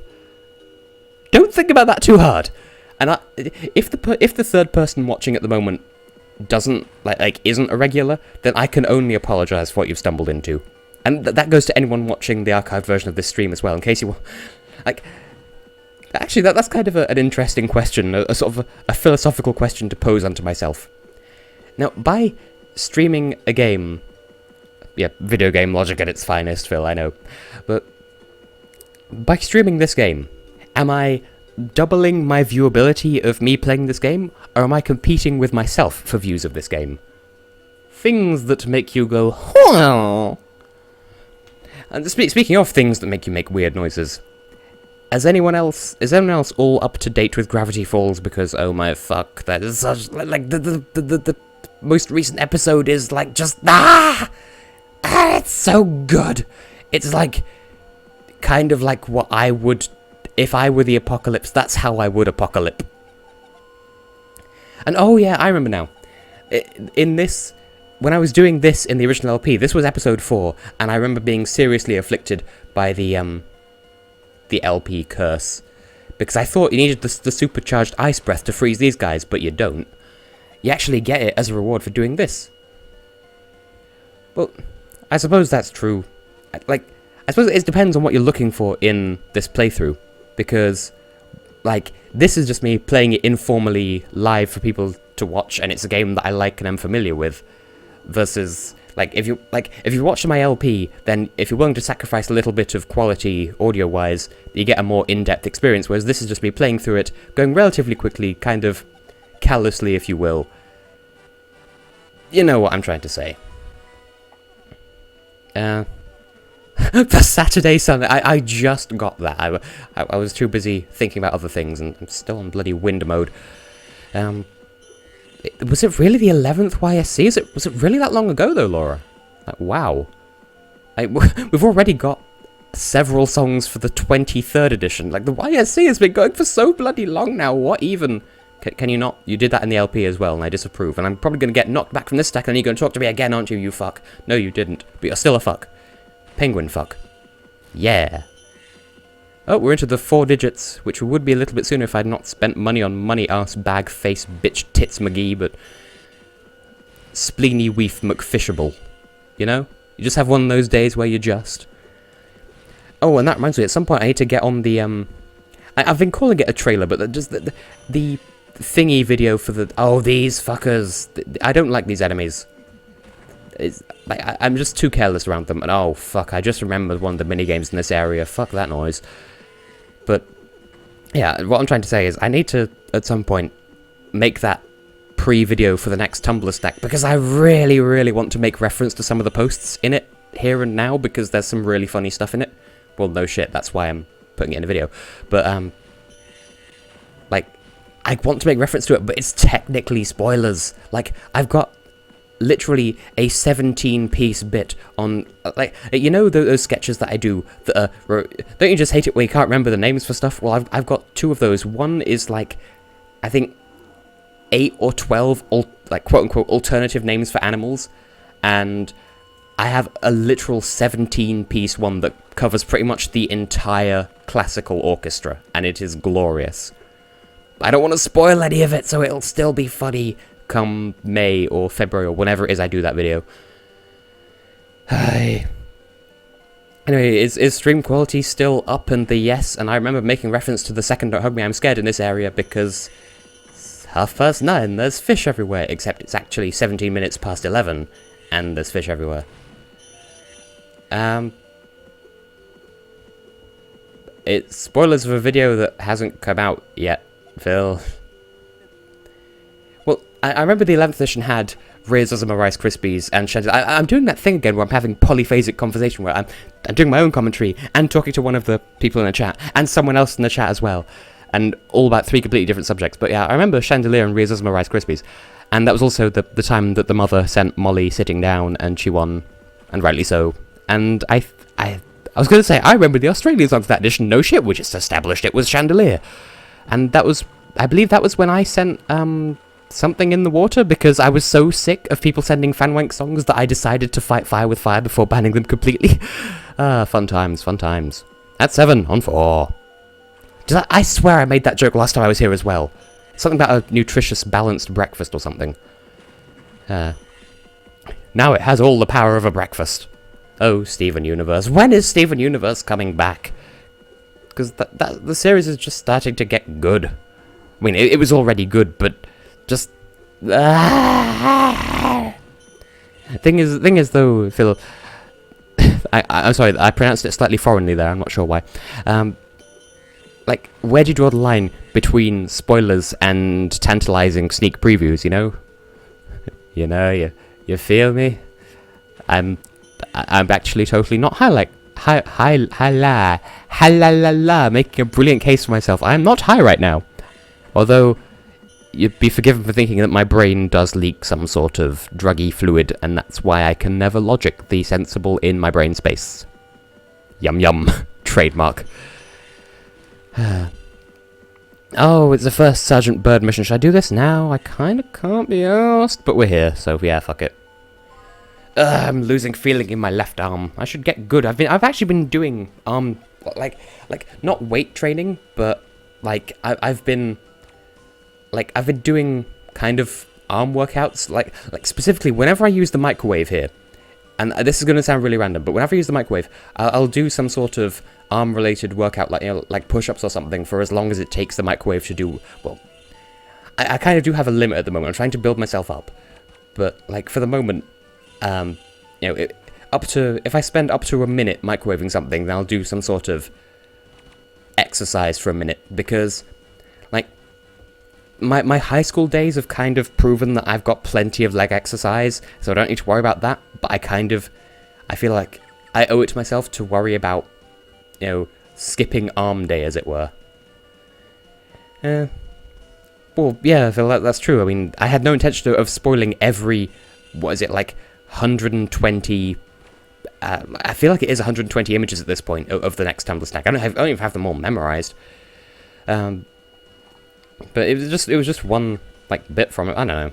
Don't think about that too hard. And if the third person watching at the moment doesn't, isn't a regular, then I can only apologise for what you've stumbled into. And that goes to anyone watching the archived version of this stream as well, in case you want, actually, that's kind of an interesting question, a sort of a philosophical question to pose unto myself. Now, by streaming a game, yeah, video game logic at its finest, Phil, I know, but by streaming this game, am I doubling my viewability of me playing this game, or am I competing with myself for views of this game? Things that make you go, well. And speaking of things that make you make weird noises, is anyone else all up to date with Gravity Falls? Because, oh my fuck, that is such, the most recent episode is, just, it's so good. It's, kind of like what I would, if I were the apocalypse, that's how I would apocalypse. And, oh yeah, I remember now. In this, when I was doing this in the original LP, this was episode 4, and I remember being seriously afflicted by the LP curse, because I thought you needed the supercharged ice breath to freeze these guys, but you don't. You actually get it as a reward for doing this. Well, I suppose that's true. I suppose it depends on what you're looking for in this playthrough, because, this is just me playing it informally live for people to watch, and it's a game that I like and I'm familiar with, versus, if you watch my LP, then if you're willing to sacrifice a little bit of quality audio-wise, you get a more in-depth experience, whereas this is just me playing through it, going relatively quickly, kind of callously, if you will. You know what I'm trying to say. The Saturday Sun, I just got that. I was too busy thinking about other things, and I'm still on bloody wind mode. Was it really the 11th YSC? Was it really that long ago, though, Laura? Wow. We've already got several songs for the 23rd edition. The YSC has been going for so bloody long now. What even? Can you not? You did that in the LP as well, and I disapprove. And I'm probably going to get knocked back from this stack, and then you're going to talk to me again, aren't you, you fuck? No, you didn't. But you're still a fuck. Penguin fuck. Yeah. Oh, we're into the 4 digits, which would be a little bit sooner if I'd not spent money on money-ass bag-face bitch tits McGee, but spleeny weef McFishable. You know? You just have one of those days where you just... Oh, and that reminds me, at some point I need to get on the, I've been calling it a trailer, but just the thingy video for the... Oh, these fuckers. I don't like these enemies. I'm just too careless around them, and oh, fuck, I just remembered one of the minigames in this area. Fuck that noise. But, yeah, what I'm trying to say is I need to, at some point, make that pre-video for the next Tumblr stack, because I really, really want to make reference to some of the posts in it, here and now, because there's some really funny stuff in it. Well, no shit, that's why I'm putting it in a video. But, I want to make reference to it, but it's technically spoilers. I've got literally a 17-piece bit on, like, you know those sketches that I do that are, don't you just hate it when you can't remember the names for stuff? Well, I've got 2 of those. One is, like, I think 8 or 12, like, quote-unquote, alternative names for animals, and I have a literal 17-piece one that covers pretty much the entire classical orchestra, and it is glorious. I don't want to spoil any of it, so it'll still be funny come May or February or whenever it is I do that video. Anyway, is stream quality still up? And the yes, and I remember making reference to the second Don't Hug Me, I'm Scared in this area because it's 9:30, there's fish everywhere, except it's actually 17 minutes past 11, and there's fish everywhere. It's spoilers of a video that hasn't come out yet, Phil. Well, I remember the 11th edition had Riz Ozma Rice Krispies and Chandelier. I'm doing that thing again where I'm having polyphasic conversation where I'm doing my own commentary and talking to one of the people in the chat and someone else in the chat as well, and all about 3 completely different subjects. But yeah, I remember Chandelier and Riz Ozma Rice Krispies, and that was also the time that the mother sent Molly sitting down and she won, and rightly so. And I was going to say, I remember the Australian song for that edition. No shit, we just established it was Chandelier. And that was, I believe that was when I sent something in the water, because I was so sick of people sending fanwank songs that I decided to fight fire with fire before banning them completely. Fun times, fun times. At 7 on 4. I swear I made that joke last time I was here as well. Something about a nutritious, balanced breakfast or something. Now it has all the power of a breakfast. Oh, Steven Universe. When is Steven Universe coming back? Because the series is just starting to get good. I mean, it was already good, but just... Thing is though, Phil... I'm sorry, I pronounced it slightly foreignly there, I'm not sure why. Like, where do you draw the line between spoilers and tantalizing sneak previews, you know? You feel me? I'm actually totally not making a brilliant case for myself. I'm not high right now. Although, you'd be forgiven for thinking that my brain does leak some sort of druggy fluid, and that's why I can never logic the sensible in my brain space. Yum yum. Trademark. Oh, it's the first Sergeant Bird mission. Should I do this now? I kinda can't be asked, but we're here, so yeah, fuck it. I'm losing feeling in my left arm. I should get good. I've actually been doing like not weight training, but like I've been doing kind of arm workouts, like specifically whenever I use the microwave here. And this is going to sound really random, but whenever I use the microwave, I'll do some sort of arm-related workout, like, you know, like push-ups or something, for as long as it takes the microwave to do. Well, I kind of do have a limit at the moment. I'm trying to build myself up, but like for the moment, you know, if I spend up to a minute microwaving something, then I'll do some sort of exercise for a minute, because like my high school days have kind of proven that I've got plenty of leg exercise, so I don't need to worry about that. But I feel like I owe it to myself to worry about, you know, skipping arm day, as it were. Well, yeah, I feel that's true. I mean, I had no intention of spoiling every, what is it, like 120, I feel like it is 120 images at this point of the next Tumblr stack. I don't even have them all memorized. But it was just one, like, bit from it. I don't know.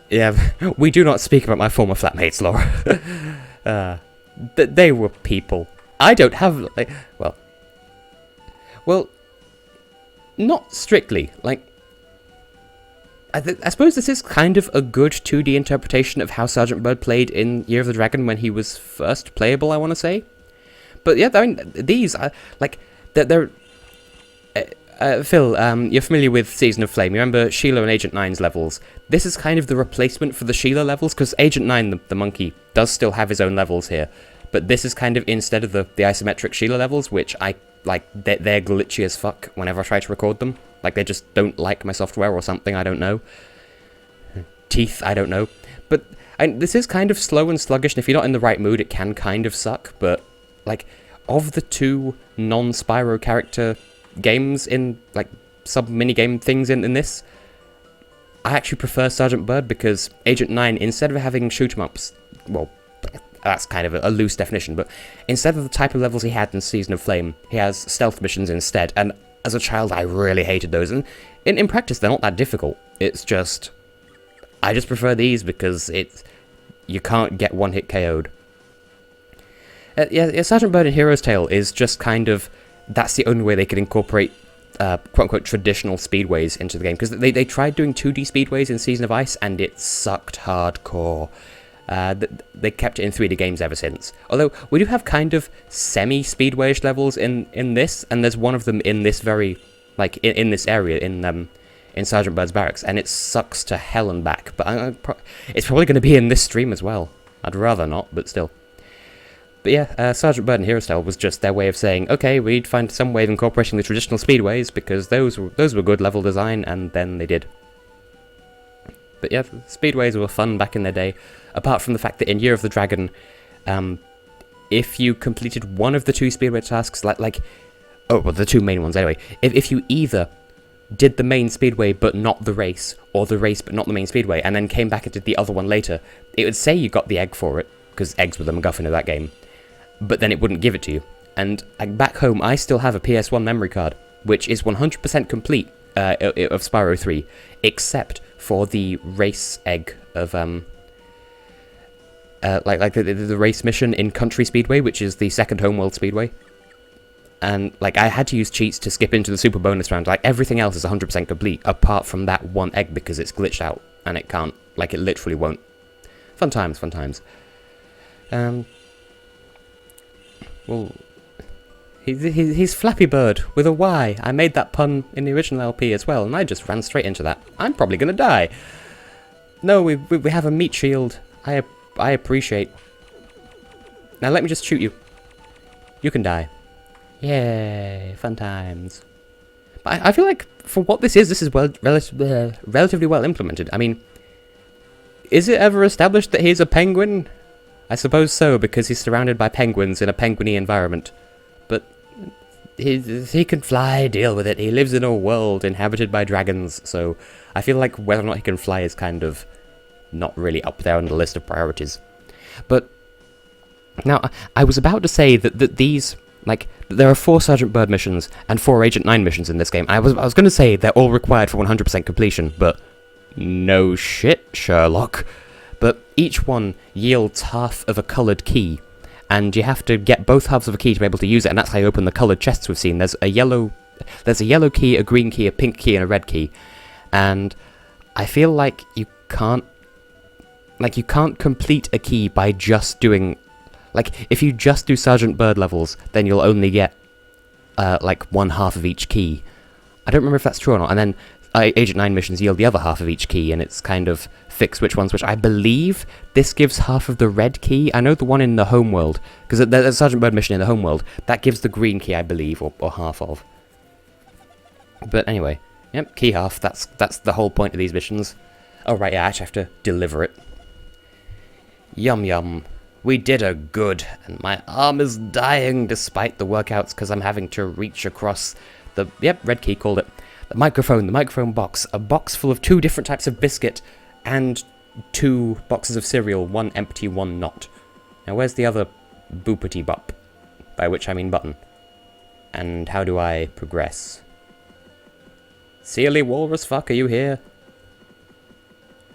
Yeah, we do not speak about my former flatmates, Laura. They were people. I don't have, like, well, not strictly. Like, I suppose this is kind of a good 2D interpretation of how Sergeant Bird played in Year of the Dragon when he was first playable, I want to say. But yeah, I mean, these are, like, they're Phil, you're familiar with Season of Flame. You remember Sheila and Agent 9's levels? This is kind of the replacement for the Sheila levels, because Agent 9, the monkey, does still have his own levels here. But this is kind of instead of the isometric Sheila levels, which they're glitchy as fuck whenever I try to record them. Like, they just don't like my software or something, I don't know. Teeth, I don't know. But this is kind of slow and sluggish, and if you're not in the right mood, it can kind of suck. But, like, of the two non-Spyro character games in, like, sub-minigame things in this, I actually prefer Sergeant Byrd because Agent 9, instead of having shoot-em-ups, well, that's kind of a loose definition, but instead of the type of levels he had in Season of Flame, he has stealth missions instead, and as a child I really hated those, and in practice they're not that difficult. It's just, I just prefer these because you can't get one-hit KO'd. Yeah, Sergeant Byrd in Hero's Tale is just kind of, that's the only way they could incorporate quote-unquote traditional speedways into the game, because they tried doing 2D speedways in Season of Ice, and it sucked hardcore. They kept it in 3D games ever since. Although, we do have kind of semi-speedway-ish levels in this, and there's one of them in this very, like, in this area, in Sergeant Bird's barracks, and it sucks to hell and back, but it's probably going to be in this stream as well. I'd rather not, but still. But yeah, Sergeant Byrd and Hero's Tale was just their way of saying, okay, we need to find some way of incorporating the traditional speedways, because those were good level design, and then they did. But yeah, speedways were fun back in their day, apart from the fact that in Year of the Dragon, if you completed one of the 2 speedway tasks, oh, well, the 2 main ones anyway, if you either did the main speedway but not the race, or the race but not the main speedway, and then came back and did the other one later, it would say you got the egg for it, because eggs were the MacGuffin of that game, but then it wouldn't give it to you. And back home, I still have a PS1 memory card, which is 100% complete of Spyro 3, except for the race egg of the race mission in Country Speedway, which is the second Homeworld Speedway. And I had to use cheats to skip into the super bonus round. Everything else is 100% complete, apart from that one egg, because it's glitched out and it can't. It literally won't. Fun times, fun times. Well, he's Flappy Bird with a Y. I made that pun in the original LP as well, and I just ran straight into that. I'm probably gonna die. No, we have a meat shield. I appreciate. Now let me just shoot you. You can die. Yay, fun times. But I feel like for what this is relatively well implemented. I mean, is it ever established that he's a penguin? I suppose so, because he's surrounded by penguins in a penguiny environment. But he can fly, deal with it. He lives in a world inhabited by dragons, so I feel like whether or not he can fly is kind of not really up there on the list of priorities. But now, I was about to say that these, there are 4 Sergeant Byrd missions and 4 Agent 9 missions in this game. I was going to say they're all required for 100% completion, but no shit, Sherlock. But each one yields half of a coloured key, and you have to get both halves of a key to be able to use it, and that's how you open the coloured chests we've seen. There's a yellow key, a green key, a pink key, and a red key. And I feel like you can't complete a key by just doing, if you just do Sergeant Byrd levels, then you'll only get, one half of each key. I don't remember if that's true or not, and then Agent 9 missions yield the other half of each key, and it's kind of fixed which ones, which I believe this gives half of the red key. I know the one in the homeworld, because there's a Sergeant Byrd mission in the homeworld, that gives the green key, I believe, or half of. But anyway, yep, key half, that's the whole point of these missions. Oh right, yeah, I actually have to deliver it. Yum yum. We did a good, and my arm is dying despite the workouts, because I'm having to reach across the, red key, called it. The microphone box, a box full of 2 different types of biscuit, and 2 boxes of cereal, 1 empty, 1 not. Now where's the other boopity bop? By which I mean button. And how do I progress? Sealy Walrus Fuck, are you here?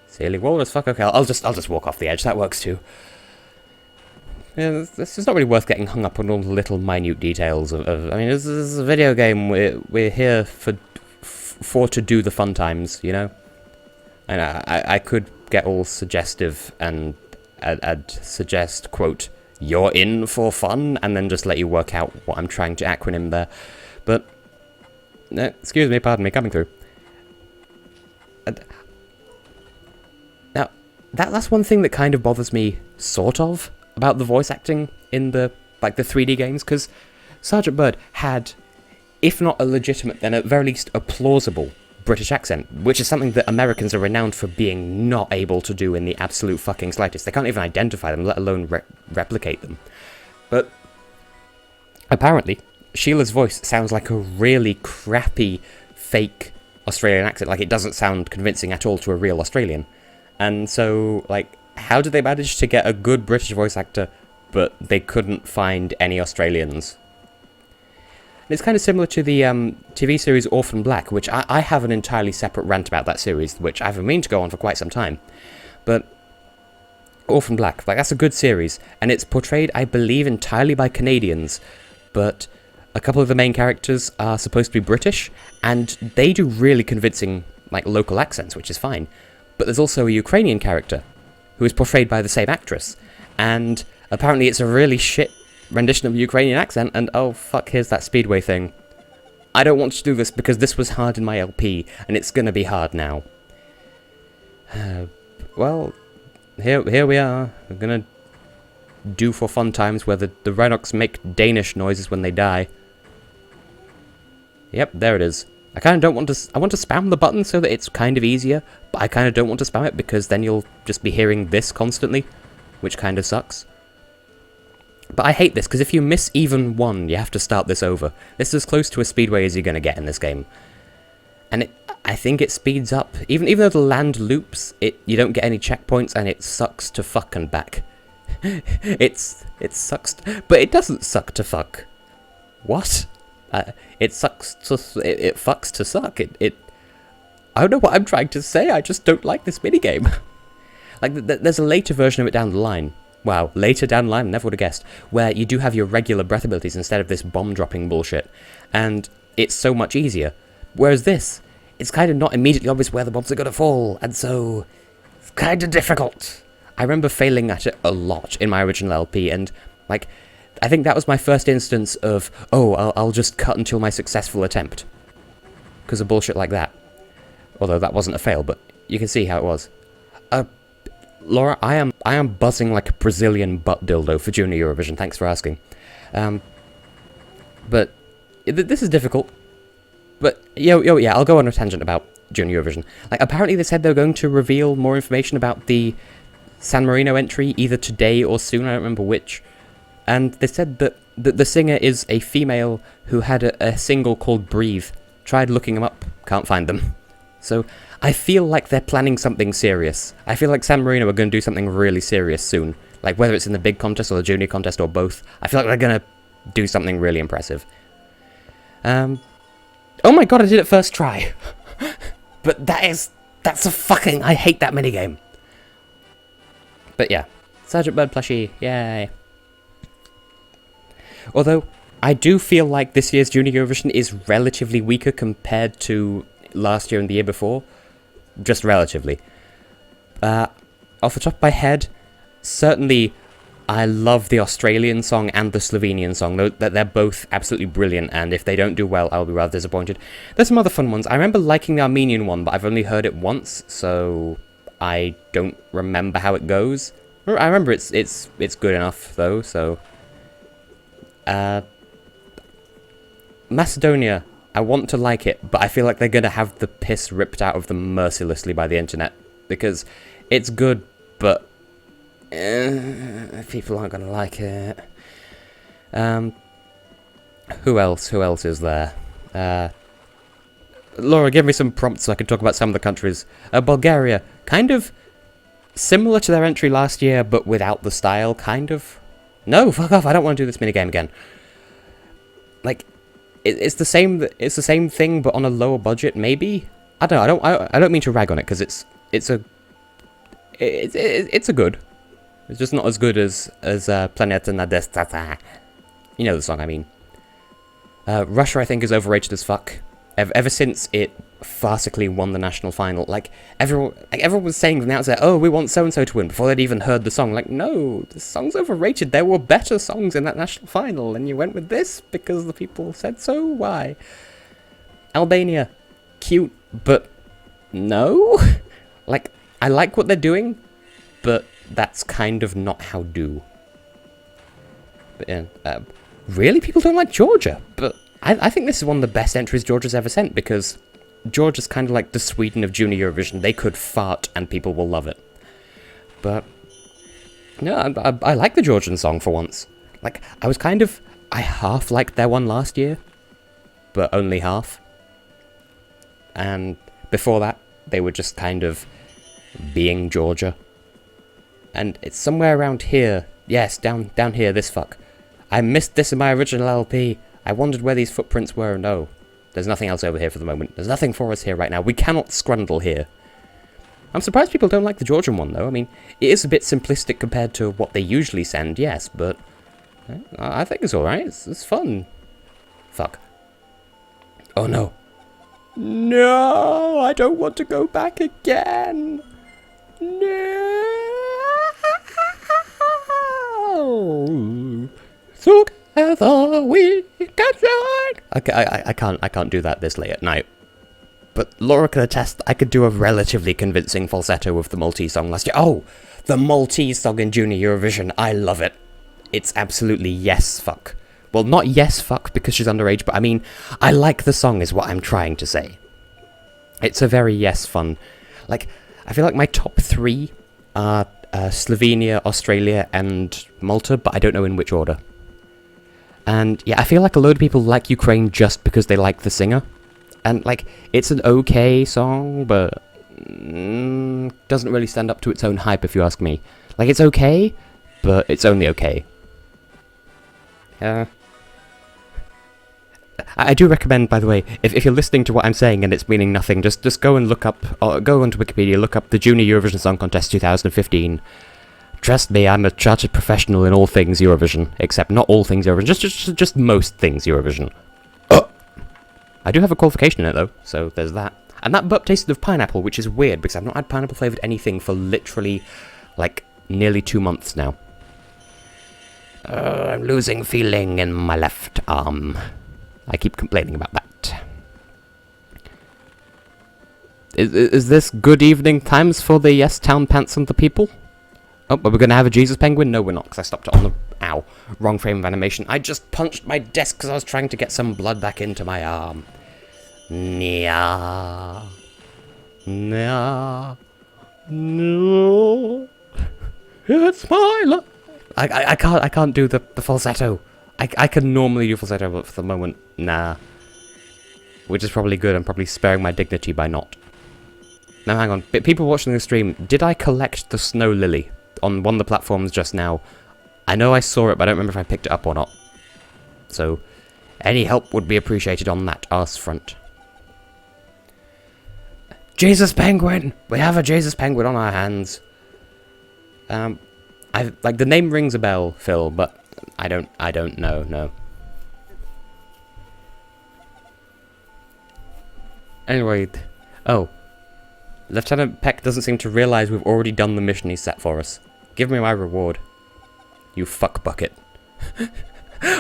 Sealy Walrus Fuck, okay, I'll just walk off the edge, that works too. Yeah, it's not really worth getting hung up on all the little minute details of I mean, this is a video game, we're here to do the fun times, you know? And I could get all suggestive and I'd suggest, quote, "You're in for fun," and then just let you work out what I'm trying to acronym there. But, excuse me, pardon me, coming through. Now, that's one thing that kind of bothers me, sort of, about the voice acting in the 3D games, because Sergeant Byrd had, if not a legitimate, then at very least a plausible British accent, which is something that Americans are renowned for being not able to do in the absolute fucking slightest. They can't even identify them, let alone replicate them. But apparently, Sheila's voice sounds like a really crappy, fake, Australian accent. Like, it doesn't sound convincing at all to a real Australian. And so, like, how did they manage to get a good British voice actor, but they couldn't find any Australians? And it's kind of similar to the TV series Orphan Black, which I have an entirely separate rant about that series, which I've been meaning to go on for quite some time. But Orphan Black, like, that's a good series, and it's portrayed, I believe, entirely by Canadians, but a couple of the main characters are supposed to be British, and they do really convincing, like, local accents, which is fine. But there's also a Ukrainian character, who is portrayed by the same actress, and apparently it's a really shit rendition of a Ukrainian accent, and oh fuck, here's that Speedway thing. I don't want to do this because this was hard in my LP, and it's gonna be hard now. Well, here we are. We're gonna do for fun times where the Redux make Danish noises when they die. Yep, there it is. I kind of don't want to... I want to spam the button so that it's kind of easier, but I kind of don't want to spam it because then you'll just be hearing this constantly, which kind of sucks. But I hate this, because if you miss even one, you have to start this over. This is as close to a speedway as you're going to get in this game. And I think it speeds up. Even though the land loops, you don't get any checkpoints, and it sucks to fuck and back. It sucks, but it doesn't suck to fuck. What? It sucks to... It fucks to suck. I don't know what I'm trying to say, I just don't like this minigame. Like, there's a later version of it down the line. Wow, later down the line, I never would have guessed, where you do have your regular breath abilities instead of this bomb-dropping bullshit, and it's so much easier. Whereas this, it's kind of not immediately obvious where the bombs are going to fall, and so it's kind of difficult. I remember failing at it a lot in my original LP, and, like, I think that was my first instance of, oh, I'll just cut until my successful attempt. Because of bullshit like that. Although that wasn't a fail, but you can see how it was. Laura, I am buzzing like a Brazilian butt dildo for Junior Eurovision, thanks for asking. But this is difficult. But, yeah, I'll go on a tangent about Junior Eurovision. Like, apparently they said they were going to reveal more information about the San Marino entry either today or soon, I don't remember which. And they said that the singer is a female who had a single called Breathe. Tried looking them up, can't find them. So, I feel like they're planning something serious. I feel like San Marino are going to do something really serious soon. Like, whether it's in the big contest or the junior contest or both. I feel like they're going to do something really impressive. Oh my god, I did it first try. But that's a fucking... I hate that minigame. But yeah. Sergeant Bird plushie, yay. Although, I do feel like this year's Junior Eurovision is relatively weaker compared to last year and the year before. Just relatively. Off the top of my head, certainly I love the Australian song and the Slovenian song. They're both absolutely brilliant, and if they don't do well, I'll be rather disappointed. There's some other fun ones. I remember liking the Armenian one, but I've only heard it once, so I don't remember how it goes. I remember it's good enough, though, so... Macedonia, I want to like it, but I feel like they're going to have the piss ripped out of them mercilessly by the internet, because it's good, but people aren't going to like it. Who else is there? Laura, give me some prompts so I can talk about some of the countries. Bulgaria, kind of similar to their entry last year, but without the style, kind of. No, fuck off, I don't want to do this minigame again. Like, it's the same thing, but on a lower budget, maybe? I don't know, I don't mean to rag on it, because it's a good. It's just not as good as Planeta Nadestata. You know the song I mean. Russia, I think, is overrated as fuck. Ever since it farcically won the national final, like everyone was saying from the outset, oh, we want so-and-so to win, before they'd even heard the song. Like, no, the song's overrated. There were better songs in that national final, and you went with this because the people said so? Why? Albania, cute, but no? Like, I like what they're doing, but that's kind of not how do. But yeah, really? People don't like Georgia? But I think this is one of the best entries Georgia's ever sent, because Georgia's kind of like the Sweden of Junior Eurovision. They could fart and people will love it. But, no, I like the Georgian song for once. Like, I half liked their one last year, but only half. And before that, they were just kind of being Georgia. And it's somewhere around here. Yes, down here, this fuck. I missed this in my original LP. I wondered where these footprints were. No, there's nothing else over here for the moment. There's nothing for us here right now. We cannot scrundle here. I'm surprised people don't like the Georgian one, though. I mean, it is a bit simplistic compared to what they usually send, yes, but I think it's alright. It's fun. Fuck. Oh, no. No, I don't want to go back again. No. Together we can shine. Okay, I can't do that this late at night. But Laura can attest I could do a relatively convincing falsetto of the Maltese song last year. Oh, the Maltese song in Junior Eurovision. I love it. It's absolutely yes fuck. Well, not yes fuck because she's underage, but I mean, I like the song is what I'm trying to say. It's a very yes fun. Like, I feel like my top 3 are Slovenia, Australia, and Malta, but I don't know in which order. And yeah, I feel like a load of people like Ukraine just because they like the singer. And, like, it's an okay song, but doesn't really stand up to its own hype, if you ask me. Like, it's okay, but it's only okay. I do recommend, by the way, if you're listening to what I'm saying and it's meaning nothing, just go and look up, or go onto Wikipedia, look up the Junior Eurovision Song Contest 2015. Trust me, I'm a chartered professional in all things Eurovision, except not all things Eurovision, just most things Eurovision. I do have a qualification in it, though, so there's that. And that burp tasted of pineapple, which is weird, because I've not had pineapple-flavoured anything for literally, like, nearly 2 months now. I'm losing feeling in my left arm. I keep complaining about that. Is this good evening times for the Yes Town Pants and the people? Oh, are we going to have a Jesus penguin? No, we're not, because I stopped it on the... Ow. Wrong frame of animation. I just punched my desk because I was trying to get some blood back into my arm. Nya. Nya. No. It's my life. I can't do the falsetto. I can normally do falsetto, but for the moment, nah. Which is probably good. I'm probably sparing my dignity by not. Now, hang on. People watching the stream, did I collect the snow lily on one of the platforms just now? I know I saw it, but I don't remember if I picked it up or not. So, any help would be appreciated on that arse front. Jesus Penguin! We have a Jesus Penguin on our hands. Like, the name rings a bell, Phil, but I don't know, no. Anyway, oh. Lieutenant Peck doesn't seem to realise we've already done the mission he's set for us. Give me my reward. You fuck bucket.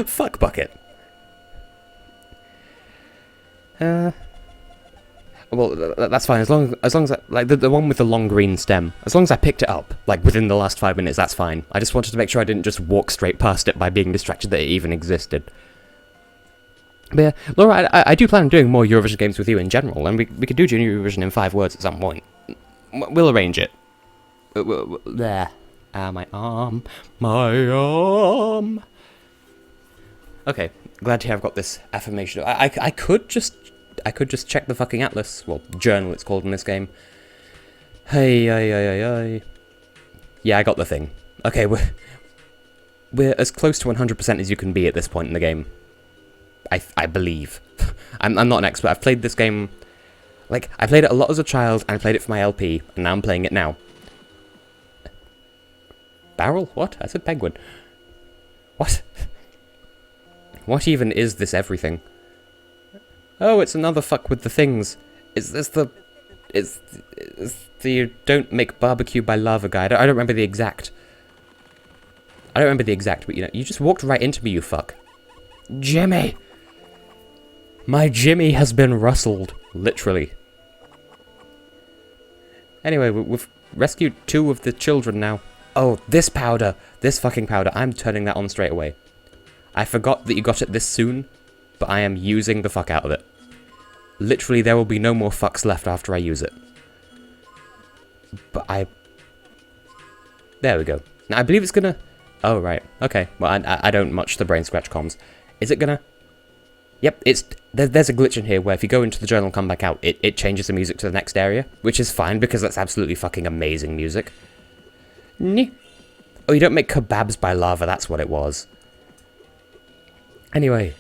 Fuck bucket. Well, that's fine, as long as I, like, the one with the long green stem, as long as I picked it up, like, within the last 5 minutes, that's fine. I just wanted to make sure I didn't just walk straight past it by being distracted that it even existed. But yeah, Laura, I do plan on doing more Eurovision games with you in general, and we could do Junior Eurovision in 5 words at some point. We'll arrange it. There. My arm. My arm. Okay, glad to hear I've got this affirmation. I could just check the fucking atlas. Well, journal it's called in this game. Hey. Yeah, I got the thing. Okay, we're as close to 100% as you can be at this point in the game. I believe. I'm not an expert. I've played this game... Like, I played it a lot as a child, and I played it for my LP, and now I'm playing it now. Barrel? What? I said penguin. What? What even is this everything? Oh, it's another fuck with the things. Is this the... It's the don't make barbecue by lava guy. I don't remember the exact... but you know, you just walked right into me, you fuck. Jimmy! My Jimmy has been rustled. Literally. Anyway, we've rescued 2 of the children now. Oh, this powder. This fucking powder. I'm turning that on straight away. I forgot that you got it this soon, but I am using the fuck out of it. Literally, there will be no more fucks left after I use it. But there we go. Now, I believe it's gonna... Oh, right. Okay. Well, I don't much the brain scratch comms. Is it gonna... Yep, there's a glitch in here where if you go into the journal and come back out, it changes the music to the next area, which is fine because that's absolutely fucking amazing music. Oh, you don't make kebabs by lava, that's what it was. Anyway,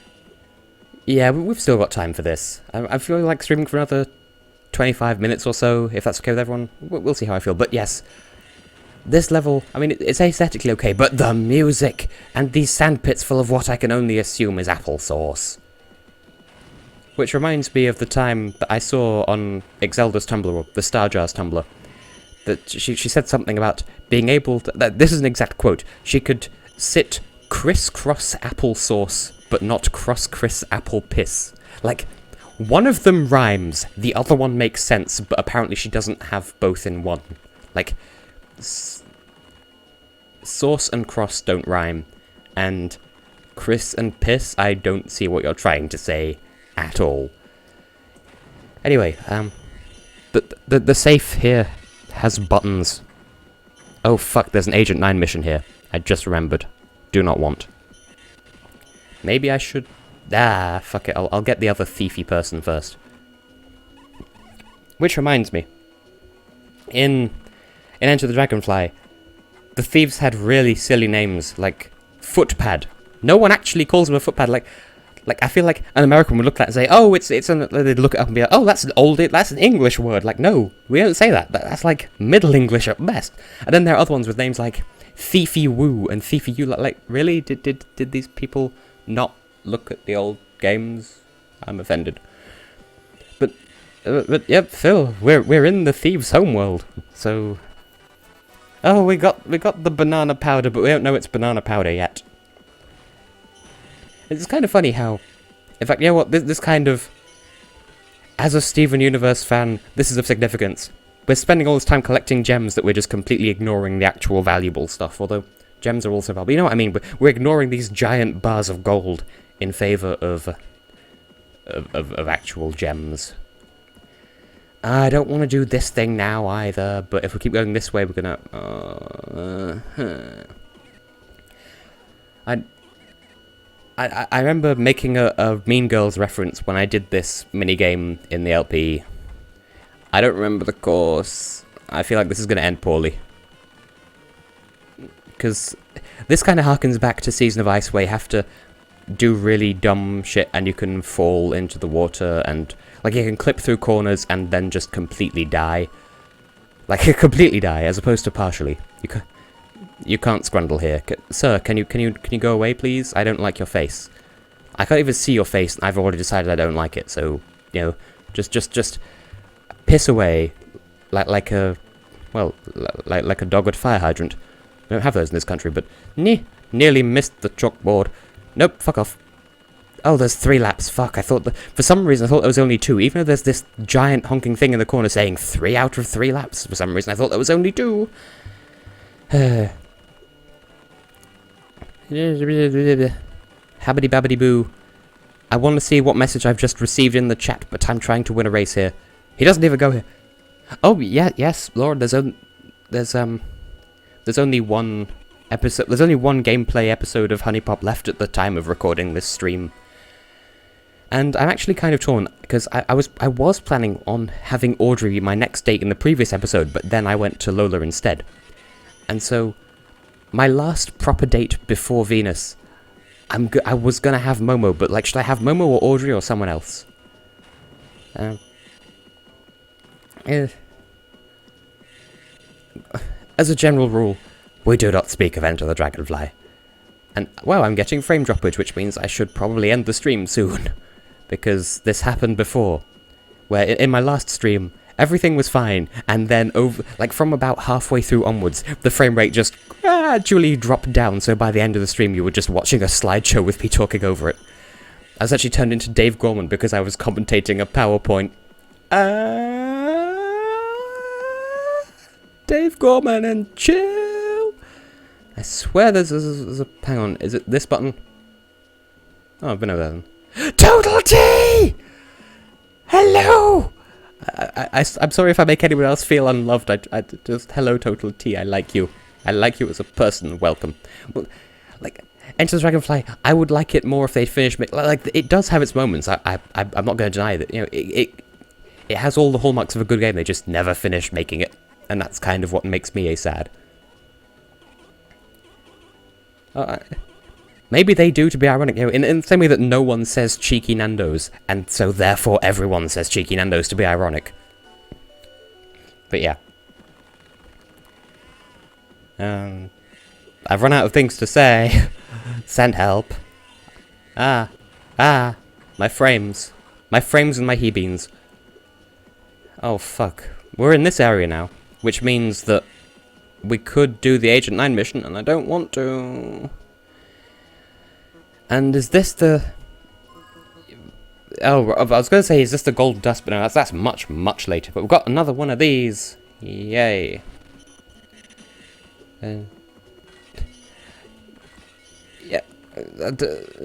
yeah, we've still got time for this. I feel like streaming for another 25 minutes or so, if that's okay with everyone. We'll see how I feel, but yes. This level, I mean, it's aesthetically okay, but the music and these sandpits full of what I can only assume is applesauce. Which reminds me of the time that I saw on Exelda's Tumblr, or the Starjar's Tumblr, that she said something about being able to, this is an exact quote, she could sit crisscross applesauce, but not cross-criss apple piss. Like, one of them rhymes, the other one makes sense, but apparently she doesn't have both in one. Like, sauce and cross don't rhyme, and Chris and piss, I don't see what you're trying to say at all. Anyway, the safe here has buttons. Oh fuck, there's an Agent 9 mission here. I just remembered. Do not want. Maybe I should... Ah, fuck it, I'll get the other thiefy person first. Which reminds me, in Enter the Dragonfly, the thieves had really silly names, like Footpad. No one actually calls them a footpad. Like I feel like an American would look at that and say, "Oh, they'd look it up and be like, oh, that's an English word." Like, no, we don't say that. That's like Middle English at best. And then there are other ones with names like Thiefy Woo and Thiefy You. Like, really, did these people not look at the old games? I'm offended. But yep, Phil, we're in the thieves' homeworld, so. Oh, we got the banana powder, but we don't know it's banana powder yet. It's kind of funny how, in fact, you know what, this kind of, as a Steven Universe fan, this is of significance. We're spending all this time collecting gems that we're just completely ignoring the actual valuable stuff, although gems are also valuable. You know what I mean? We're ignoring these giant bars of gold in favour of actual gems. I don't want to do this thing now either, but if we keep going this way, we're gonna... I remember making a Mean Girls reference when I did this minigame in the LP. I don't remember the course. I feel like this is gonna end poorly. Because this kind of harkens back to Season of Ice, where you have to do really dumb shit and you can fall into the water and... Like, you can clip through corners and then just completely die. Like, completely die, as opposed to partially. You can't scrundle here. Sir, can you go away, please? I don't like your face. I can't even see your face, and I've already decided I don't like it, so, you know, just piss away. Like a dog at a fire hydrant. We don't have those in this country, but... Nearly missed the chalkboard. Nope, fuck off. Oh, there's 3 laps. Fuck, I thought... For some reason, I thought there was only 2. Even though there's this giant honking thing in the corner saying 3 out of 3 laps. For some reason, I thought there was only 2. Habbity babbity boo. I want to see what message I've just received in the chat, but I'm trying to win a race here. He doesn't even go here. Oh, yeah, yes, Lord, there's only one episode... There's only one gameplay episode of Honey Pop left at the time of recording this stream. And I'm actually kind of torn, because I was planning on having Audrey be my next date in the previous episode, but then I went to Lola instead. And so, my last proper date before Venus, I was gonna have Momo, but like, should I have Momo or Audrey or someone else? As a general rule, we do not speak of Enter the Dragonfly. And, well, I'm getting frame droppage, which means I should probably end the stream soon. Because this happened before, where in my last stream, everything was fine, and then from about halfway through onwards, the frame rate just gradually dropped down, so by the end of the stream you were just watching a slideshow with me talking over it. I was actually turned into Dave Gorman because I was commentating a PowerPoint. Dave Gorman and chill! I swear there's a... Hang on, is it this button? Oh, I've been over there then. Total T! Hello! I'm sorry if I make anyone else feel unloved. I just... Hello, Total T. I like you. I like you as a person. Welcome. Well, like, Enter the Dragonfly, I would like it more if they'd finish... Like, it does have its moments. I'm not going to deny that. You know, it has all the hallmarks of a good game. They just never finish making it. And that's kind of what makes me sad. Maybe they do, to be ironic. You know, in the same way that no one says Cheeky Nando's, and so therefore everyone says Cheeky Nando's to be ironic. But yeah. I've run out of things to say. Send help. My frames. My frames and my he-beans. Oh, fuck. We're in this area now, which means that we could do the Agent 9 mission, and I don't want to. And is this the... Oh, I was going to say, is this the gold dust? But no, that's much, much later. But we've got another one of these. Yay. Yeah.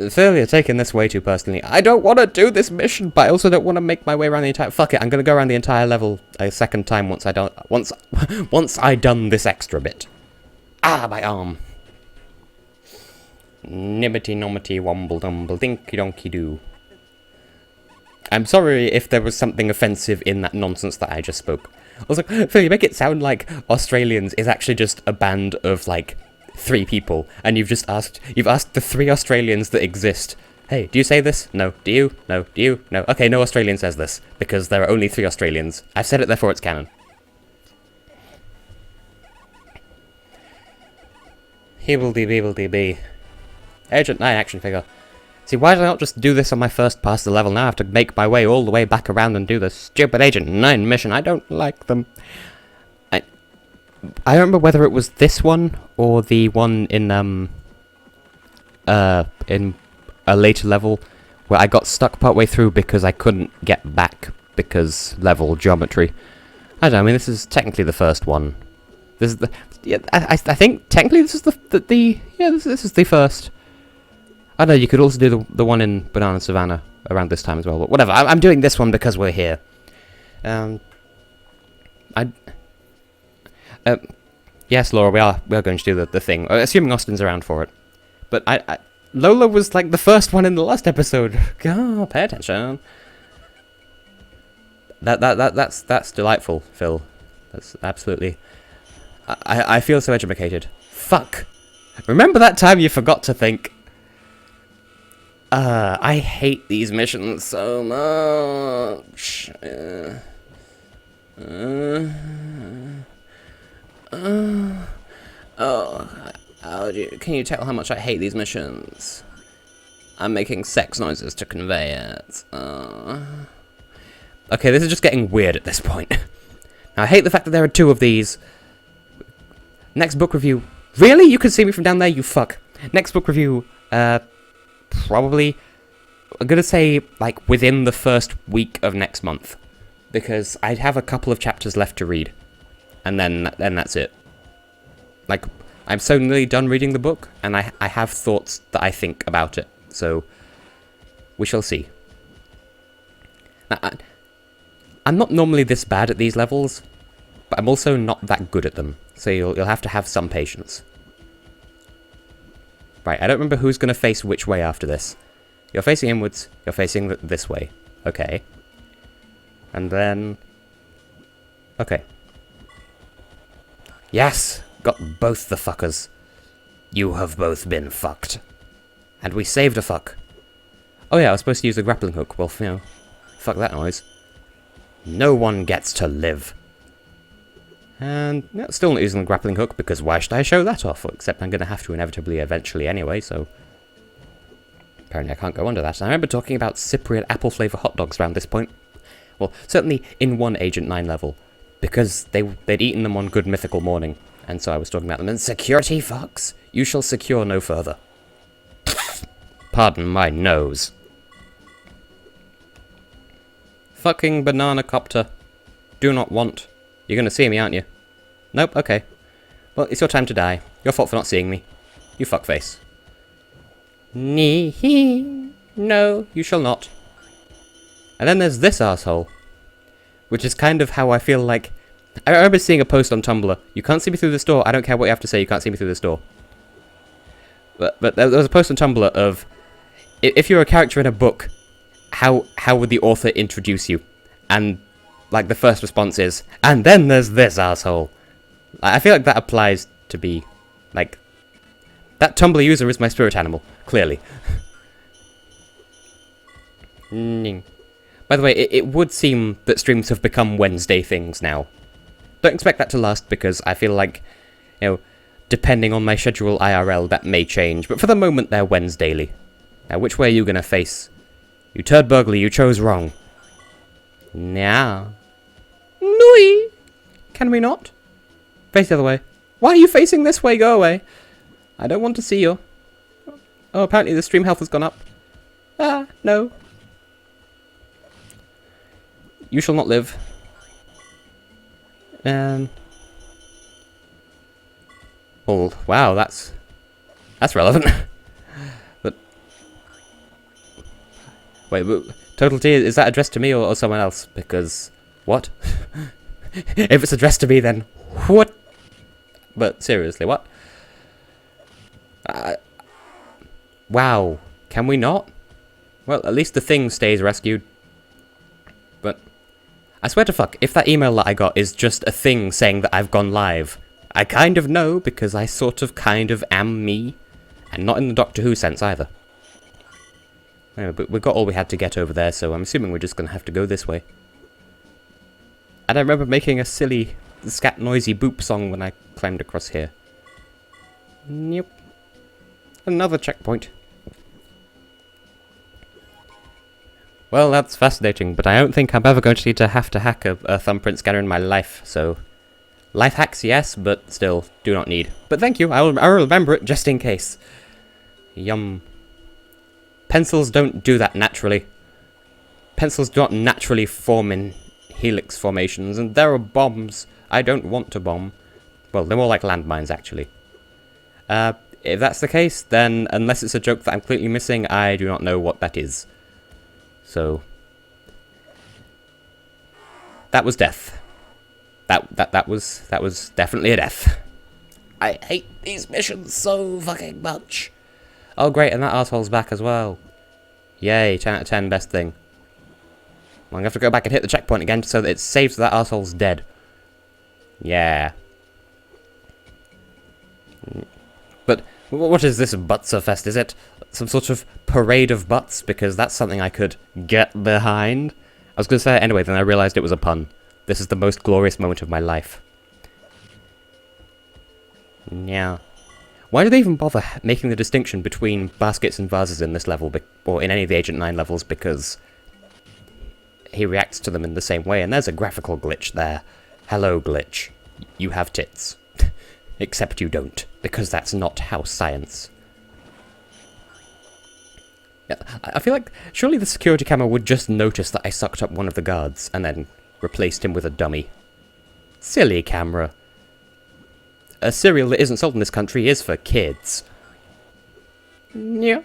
Clearly, you're taking this way too personally. I don't want to do this mission, but I also don't want to make my way around the entire... Fuck it, I'm going to go around the entire level a second time once I done this extra bit. Ah, my arm. Nibbity nommity womble dumble dinky donkey doo. I'm sorry if there was something offensive in that nonsense that I just spoke. I was like, Phil, you make it sound like Australians is actually just a band of, like, 3 people, and you've asked the 3 Australians that exist, hey, do you say this? No. Do you? No. Do you? No. Okay, no Australian says this, because there are only 3 Australians. I've said it, therefore it's canon. Heeble-dee-beeble-dee-bee. Agent 9 action figure. See, why did I not just do this on my first pass of the level? Now I have to make my way all the way back around and do the stupid Agent 9 mission. I don't like them. I don't remember whether it was this one or the one in a later level where I got stuck partway through because I couldn't get back because level geometry. I don't know, I mean, this is technically the first one. This is the... Yeah, I think technically this is this is the first. I know you could also do the one in Banana Savannah around this time as well, but whatever. I'm doing this one because we're here. Yes, Laura, we are going to do the thing, assuming Austin's around for it. But Lola was like the first one in the last episode. God, pay attention. That's delightful, Phil. That's absolutely. I feel so educated. Fuck. Remember that time you forgot to think? I hate these missions so much. Can you tell how much I hate these missions? I'm making sex noises to convey it. Okay, this is just getting weird at this point. Now, I hate the fact that there are 2 of these. Next book review. Really? You can see me from down there, you fuck. Next book review, probably, I'm gonna say, like, within the first week of next month. Because I have a couple of chapters left to read. And then that's it. Like, I'm so nearly done reading the book, and I have thoughts that I think about it. So, we shall see. Now, I'm not normally this bad at these levels, but I'm also not that good at them. So you'll have to have some patience. Right, I don't remember who's going to face which way after this. You're facing inwards, you're facing this way. Okay. And then... Okay. Yes! Got both the fuckers. You have both been fucked. And we saved a fuck. Oh yeah, I was supposed to use the grappling hook. Well, you know, fuck that noise. No one gets to live. And yeah, still not using the grappling hook, because why should I show that off? Except I'm going to have to inevitably eventually anyway, so... Apparently I can't go under that. And I remember talking about Cypriot apple flavour hot dogs around this point. Well, certainly in one Agent 9 level. Because they'd eaten them on Good Mythical Morning. And so I was talking about them. And security, fucks! You shall secure no further. Pardon my nose. Fucking banana copter. Do not want. You're gonna see me, aren't you? Nope, okay. Well, it's your time to die. Your fault for not seeing me. You fuckface. No, you shall not. And then there's this asshole. Which is kind of how I feel like... I remember seeing a post on Tumblr. You can't see me through this door. I don't care what you have to say, you can't see me through this door. But there was a post on Tumblr of, if you're a character in a book, how would the author introduce you? And, like, the first response is, and then there's this asshole. I feel like that applies to be, like, that Tumblr user is my spirit animal, clearly. By the way, it would seem that streams have become Wednesday things now. Don't expect that to last, because I feel like, you know, depending on my schedule IRL, that may change. But for the moment, they're Wednesdaily. Now, which way are you gonna face? You turd burglar, you chose wrong. Now. Nui! Can we not? Face the other way. Why are you facing this way? Go away. I don't want to see you. Oh, apparently the stream health has gone up. Ah, no. You shall not live. Oh, wow, that's relevant. But wait, Total T, is that addressed to me or someone else? Because what? If it's addressed to me, then what? But seriously, what? Wow, can we not? Well, at least the thing stays rescued. But I swear to fuck, if that email that I got is just a thing saying that I've gone live, I kind of know, because I sort of kind of am me. And not in the Doctor Who sense either. Anyway, but we got all we had to get over there, so I'm assuming we're just going to have to go this way. And I remember making a silly, scat noisy boop song when I climbed across here. Yep. Another checkpoint. Well, that's fascinating, but I don't think I'm ever going to need to have to hack a thumbprint scanner in my life, so... Life hacks, yes, but still, do not need. But thank you, I'll remember it just in case. Yum. Pencils don't do that naturally. Pencils do not naturally form in helix formations, and there are bombs I don't want to bomb. Well, they're more like landmines, actually. If that's the case, then unless it's a joke that I'm completely missing, I do not know what that is. So... that was death. That was definitely a death. I hate these missions so fucking much. Oh great, and that arsehole's back as well. Yay, 10 out of 10, best thing. I'm gonna have to go back and hit the checkpoint again so that it saves that arsehole's dead. Yeah. But what is this Butserfest, is it? Some sort of parade of butts? Because that's something I could get behind. I was gonna say it anyway, then I realised it was a pun. This is the most glorious moment of my life. Yeah. Why do they even bother making the distinction between baskets and vases in this level, or in any of the Agent 9 levels, because he reacts to them in the same way, and there's a graphical glitch there. Hello, glitch. You have tits. Except you don't, because that's not house science. Yeah, I feel like, surely the security camera would just notice that I sucked up one of the guards, and then replaced him with a dummy. Silly camera. A cereal that isn't sold in this country is for kids. Yeah.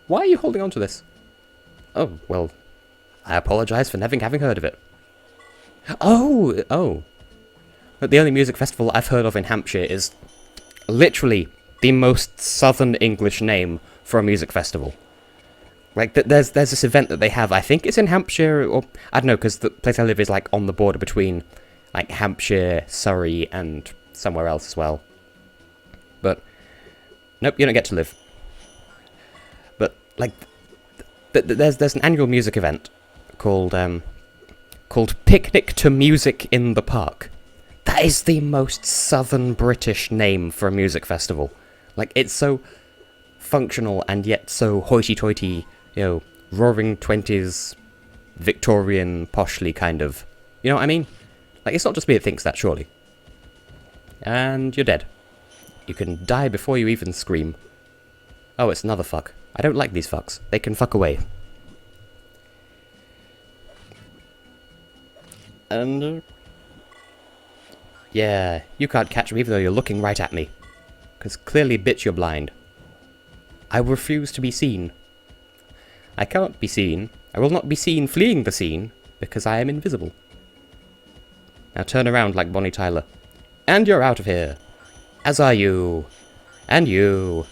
Why are you holding on to this? Oh, well, I apologise for never having heard of it. Oh. But the only music festival I've heard of in Hampshire is literally the most southern English name for a music festival. Like, there's this event that they have, I think it's in Hampshire, or, I don't know, because the place I live is, like, on the border between, like, Hampshire, Surrey, and somewhere else as well. But, nope, you don't get to live. But, like, there's an annual music event called Picnic to Music in the Park. That is the most southern British name for a music festival. Like, it's so functional and yet so hoity-toity, you know, roaring 20s, Victorian, poshly kind of. You know what I mean? Like, it's not just me that thinks that, surely. And you're dead. You can die before you even scream. Oh, it's another fuck. I don't like these fucks. They can fuck away. And... yeah, you can't catch me even though you're looking right at me. Because clearly, bitch, you're blind. I refuse to be seen. I cannot be seen. I will not be seen fleeing the scene, because I am invisible. Now turn around like Bonnie Tyler. And you're out of here. As are you. And you.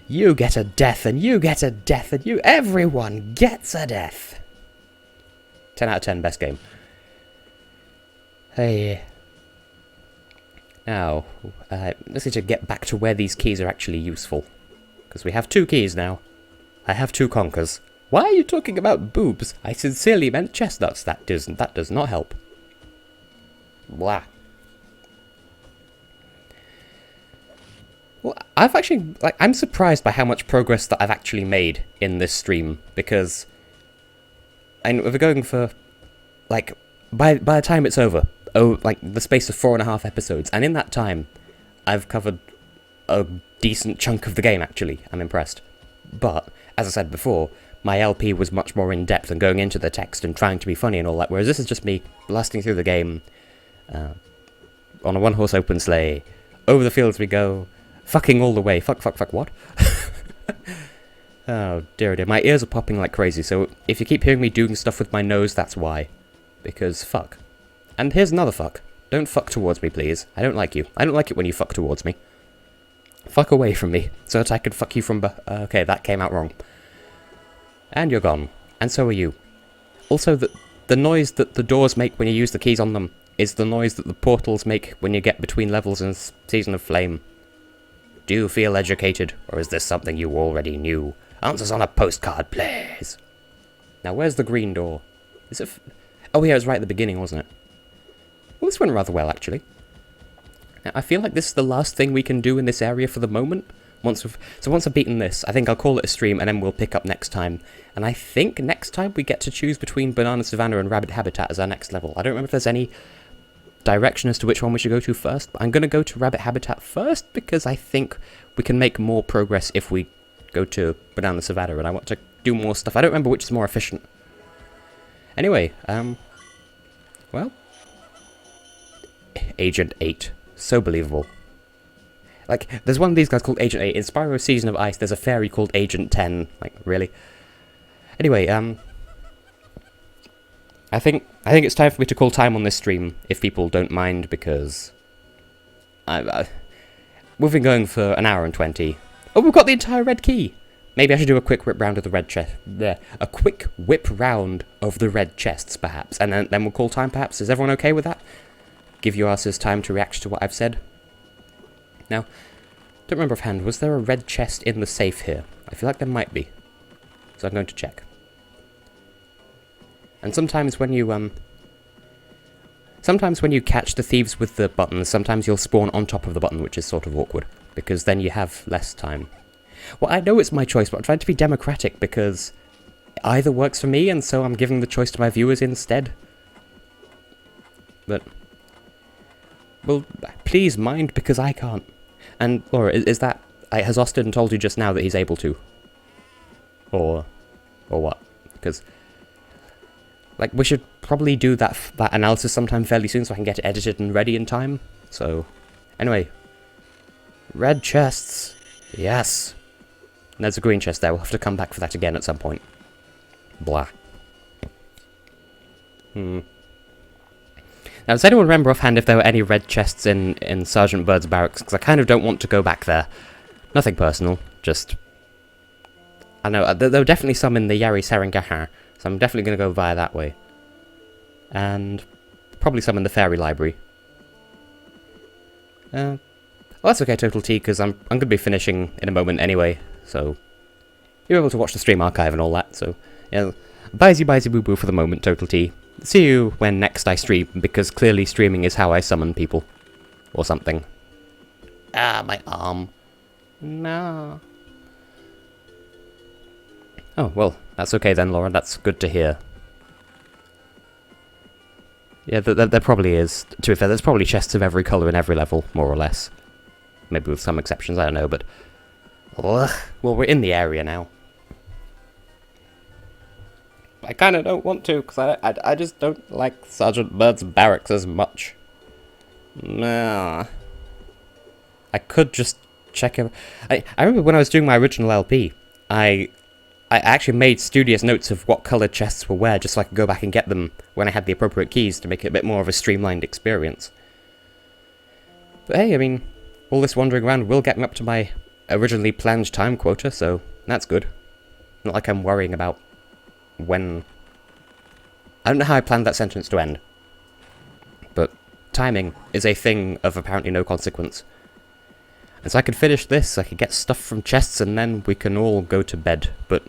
You get a death, and you get a death, and everyone gets a death. 10 out of 10, best game. Hey. Now, let's need to get back to where these keys are actually useful. Because we have 2 keys now. I have 2 conkers. Why are you talking about boobs? I sincerely meant chestnuts. That does not help. Blah. Well, I've actually, I'm surprised by how much progress that I've actually made in this stream, because we're going for, by the time it's over, the space of 4.5 episodes, and in that time, I've covered a decent chunk of the game, actually. I'm impressed. But, as I said before, my LP was much more in-depth and going into the text and trying to be funny and all that, whereas this is just me blasting through the game, on a one-horse open sleigh, over the fields we go, fucking all the way. Fuck, what? Oh, dear. My ears are popping like crazy, so if you keep hearing me doing stuff with my nose, that's why. Because fuck. And here's another fuck. Don't fuck towards me, please. I don't like you. I don't like it when you fuck towards me. Fuck away from me, so that I can fuck you from okay, that came out wrong. And you're gone. And so are you. Also, the noise that the doors make when you use the keys on them is the noise that the portals make when you get between levels in Season of Flame. Do you feel educated, or is this something you already knew? Answers on a postcard, please. Now, where's the green door? Is it... oh, yeah, it was right at the beginning, wasn't it? Well, this went rather well, actually. Now, I feel like this is the last thing we can do in this area for the moment. Once I've beaten this, I think I'll call it a stream, and then we'll pick up next time. And I think next time we get to choose between Banana Savannah and Rabbit Habitat as our next level. I don't remember if there's any direction as to which one we should go to first, but I'm going to go to Rabbit Habitat first, because I think we can make more progress if we go to Banana Savannah, and I want to do more stuff. I don't remember which is more efficient. Anyway, well, Agent 8. So believable. There's one of these guys called Agent 8. In Spyro Season of Ice, there's a fairy called Agent 10. Really? Anyway, I think it's time for me to call time on this stream, if people don't mind, because we've been going for an hour and 20. Oh, we've got the entire red key! Maybe I should do a quick whip round of the red chest. There, a quick whip round of the red chests, perhaps, and then we'll call time, perhaps. Is everyone okay with that? Give your asses time to react to what I've said. Now, don't remember offhand, was there a red chest in the safe here? I feel like there might be. So I'm going to check. And sometimes when you catch the thieves with the buttons, sometimes you'll spawn on top of the button, which is sort of awkward, because then you have less time. Well, I know it's my choice, but I'm trying to be democratic, because either works for me, and so I'm giving the choice to my viewers instead. But, well, please mind, because I can't. And, Laura, is that... has Austin told you just now that he's able to? Or what? Because... we should probably do that analysis sometime fairly soon so I can get it edited and ready in time. So, anyway. Red chests. Yes. And there's a green chest there. We'll have to come back for that again at some point. Blah. Now, does anyone remember offhand if there were any red chests in Sergeant Bird's barracks? Because I kind of don't want to go back there. Nothing personal, just... I know, there were definitely some in the Yari Serengaha, so I'm definitely going to go via that way. And probably some in the Fairy Library. Well, that's okay, Total T, because I'm going to be finishing in a moment anyway, so... You're able to watch the stream archive and all that, so... Yeah, bye-zy boo-boo for the moment, Total T. See you when next I stream, because clearly streaming is how I summon people. Or something. Ah, my arm. No. Oh, well, that's okay then, Laura. That's good to hear. Yeah, there probably is. To be fair, there's probably chests of every colour in every level, more or less. Maybe with some exceptions, I don't know, but... Ugh. Well, we're in the area now. I kind of don't want to, because I just don't like Sergeant Bird's barracks as much. Nah. I could just check him. I remember when I was doing my original LP, I actually made studious notes of what colour chests were where, just so I could go back and get them when I had the appropriate keys to make it a bit more of a streamlined experience. But hey, I mean, all this wandering around will get me up to my originally planned time quota, so that's good. Not like I'm worrying about when... I don't know how I planned that sentence to end. But timing is a thing of apparently no consequence. And so I could finish this, I could get stuff from chests, and then we can all go to bed. But,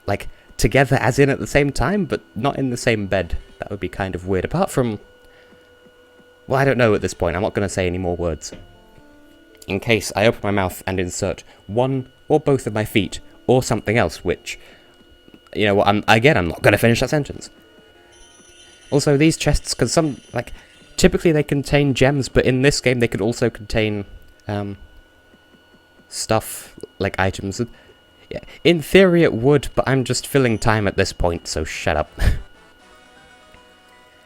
like, together as in at the same time, but not in the same bed. That would be kind of weird. Apart from... Well, I don't know at this point. I'm not going to say any more words. In case I open my mouth and insert one or both of my feet, or something else, which... You know what, I'm not going to finish that sentence. Also, these chests, because some, like... Typically they contain gems, but in this game they could also contain... stuff, like items. Yeah, in theory it would, but I'm just filling time at this point, so shut up.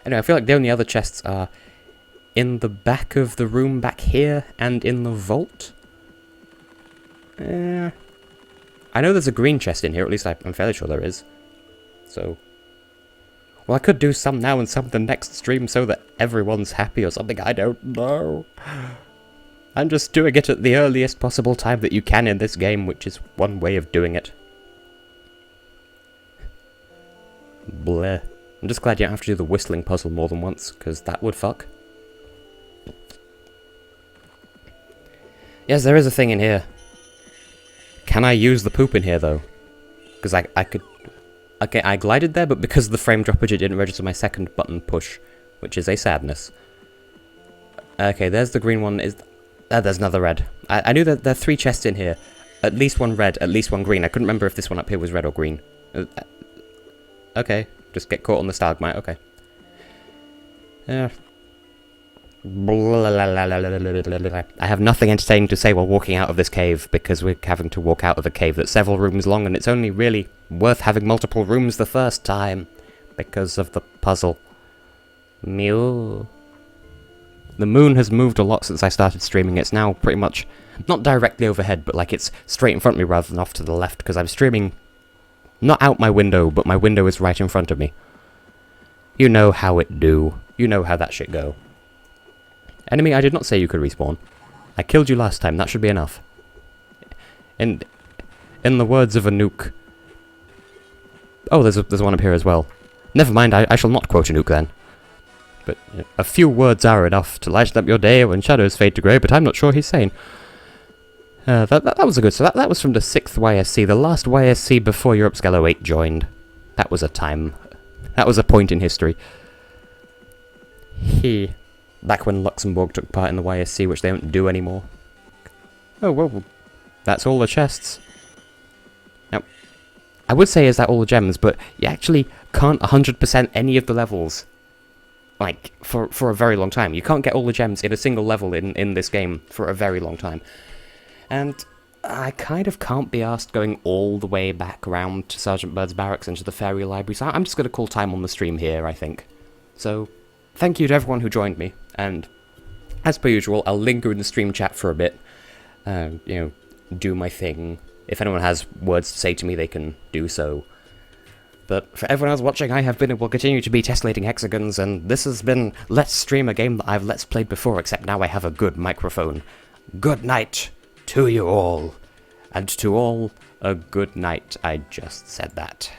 Anyway, I feel like the only other chests are in the back of the room back here, and in the vault. I know there's a green chest in here, at least I'm fairly sure there is. So... Well, I could do some now and some the next stream so that everyone's happy or something, I don't know. I'm just doing it at the earliest possible time that you can in this game, which is one way of doing it. Bleh. I'm just glad you don't have to do the whistling puzzle more than once, because that would fuck. Yes, there is a thing in here. Can I use the poop in here, though? Because I could... Okay, I glided there, but because of the frame droppage, it didn't register my second button push, which is a sadness. Okay, there's the green one. There's another red. I knew that there are 3 chests in here. At least one red, at least one green. I couldn't remember if this one up here was red or green. Okay, just get caught on the stalagmite, okay. I have nothing entertaining to say while walking out of this cave, because we're having to walk out of a cave that's several rooms long, and it's only really worth having multiple rooms the first time, because of the puzzle. Mew. The moon has moved a lot since I started streaming. It's now pretty much, not directly overhead, but like it's straight in front of me rather than off to the left, because I'm streaming not out my window, but my window is right in front of me. You know how it do. You know how that shit go. Enemy, I did not say you could respawn. I killed you last time, that should be enough. In the words of a nuke... Oh, there's one up here as well. Never mind, I shall not quote a nuke then. But a few words are enough to lighten up your day when shadows fade to grey, but I'm not sure he's sane. That was a good... So that was from the 6th YSC, the last YSC before Europscalo 8 joined. That was a time... That was a point in history. Back when Luxembourg took part in the YSC, which they don't do anymore. Oh, well, that's all the chests. Now, I would say is that all the gems, but you actually can't 100% any of the levels. Like, for a very long time. You can't get all the gems in a single level in this game for a very long time. And I kind of can't be asked going all the way back around to Sergeant Bird's barracks and to the Fairy Library, so I'm just going to call time on the stream here, I think. So, thank you to everyone who joined me, and as per usual, I'll linger in the stream chat for a bit, you know, do my thing. If anyone has words to say to me, they can do so. But for everyone else watching, I have been and will continue to be Tessellating Hexagons, and this has been Let's Stream, a game that I've Let's Played before, except now I have a good microphone. Good night to you all. And to all, a good night. I just said that.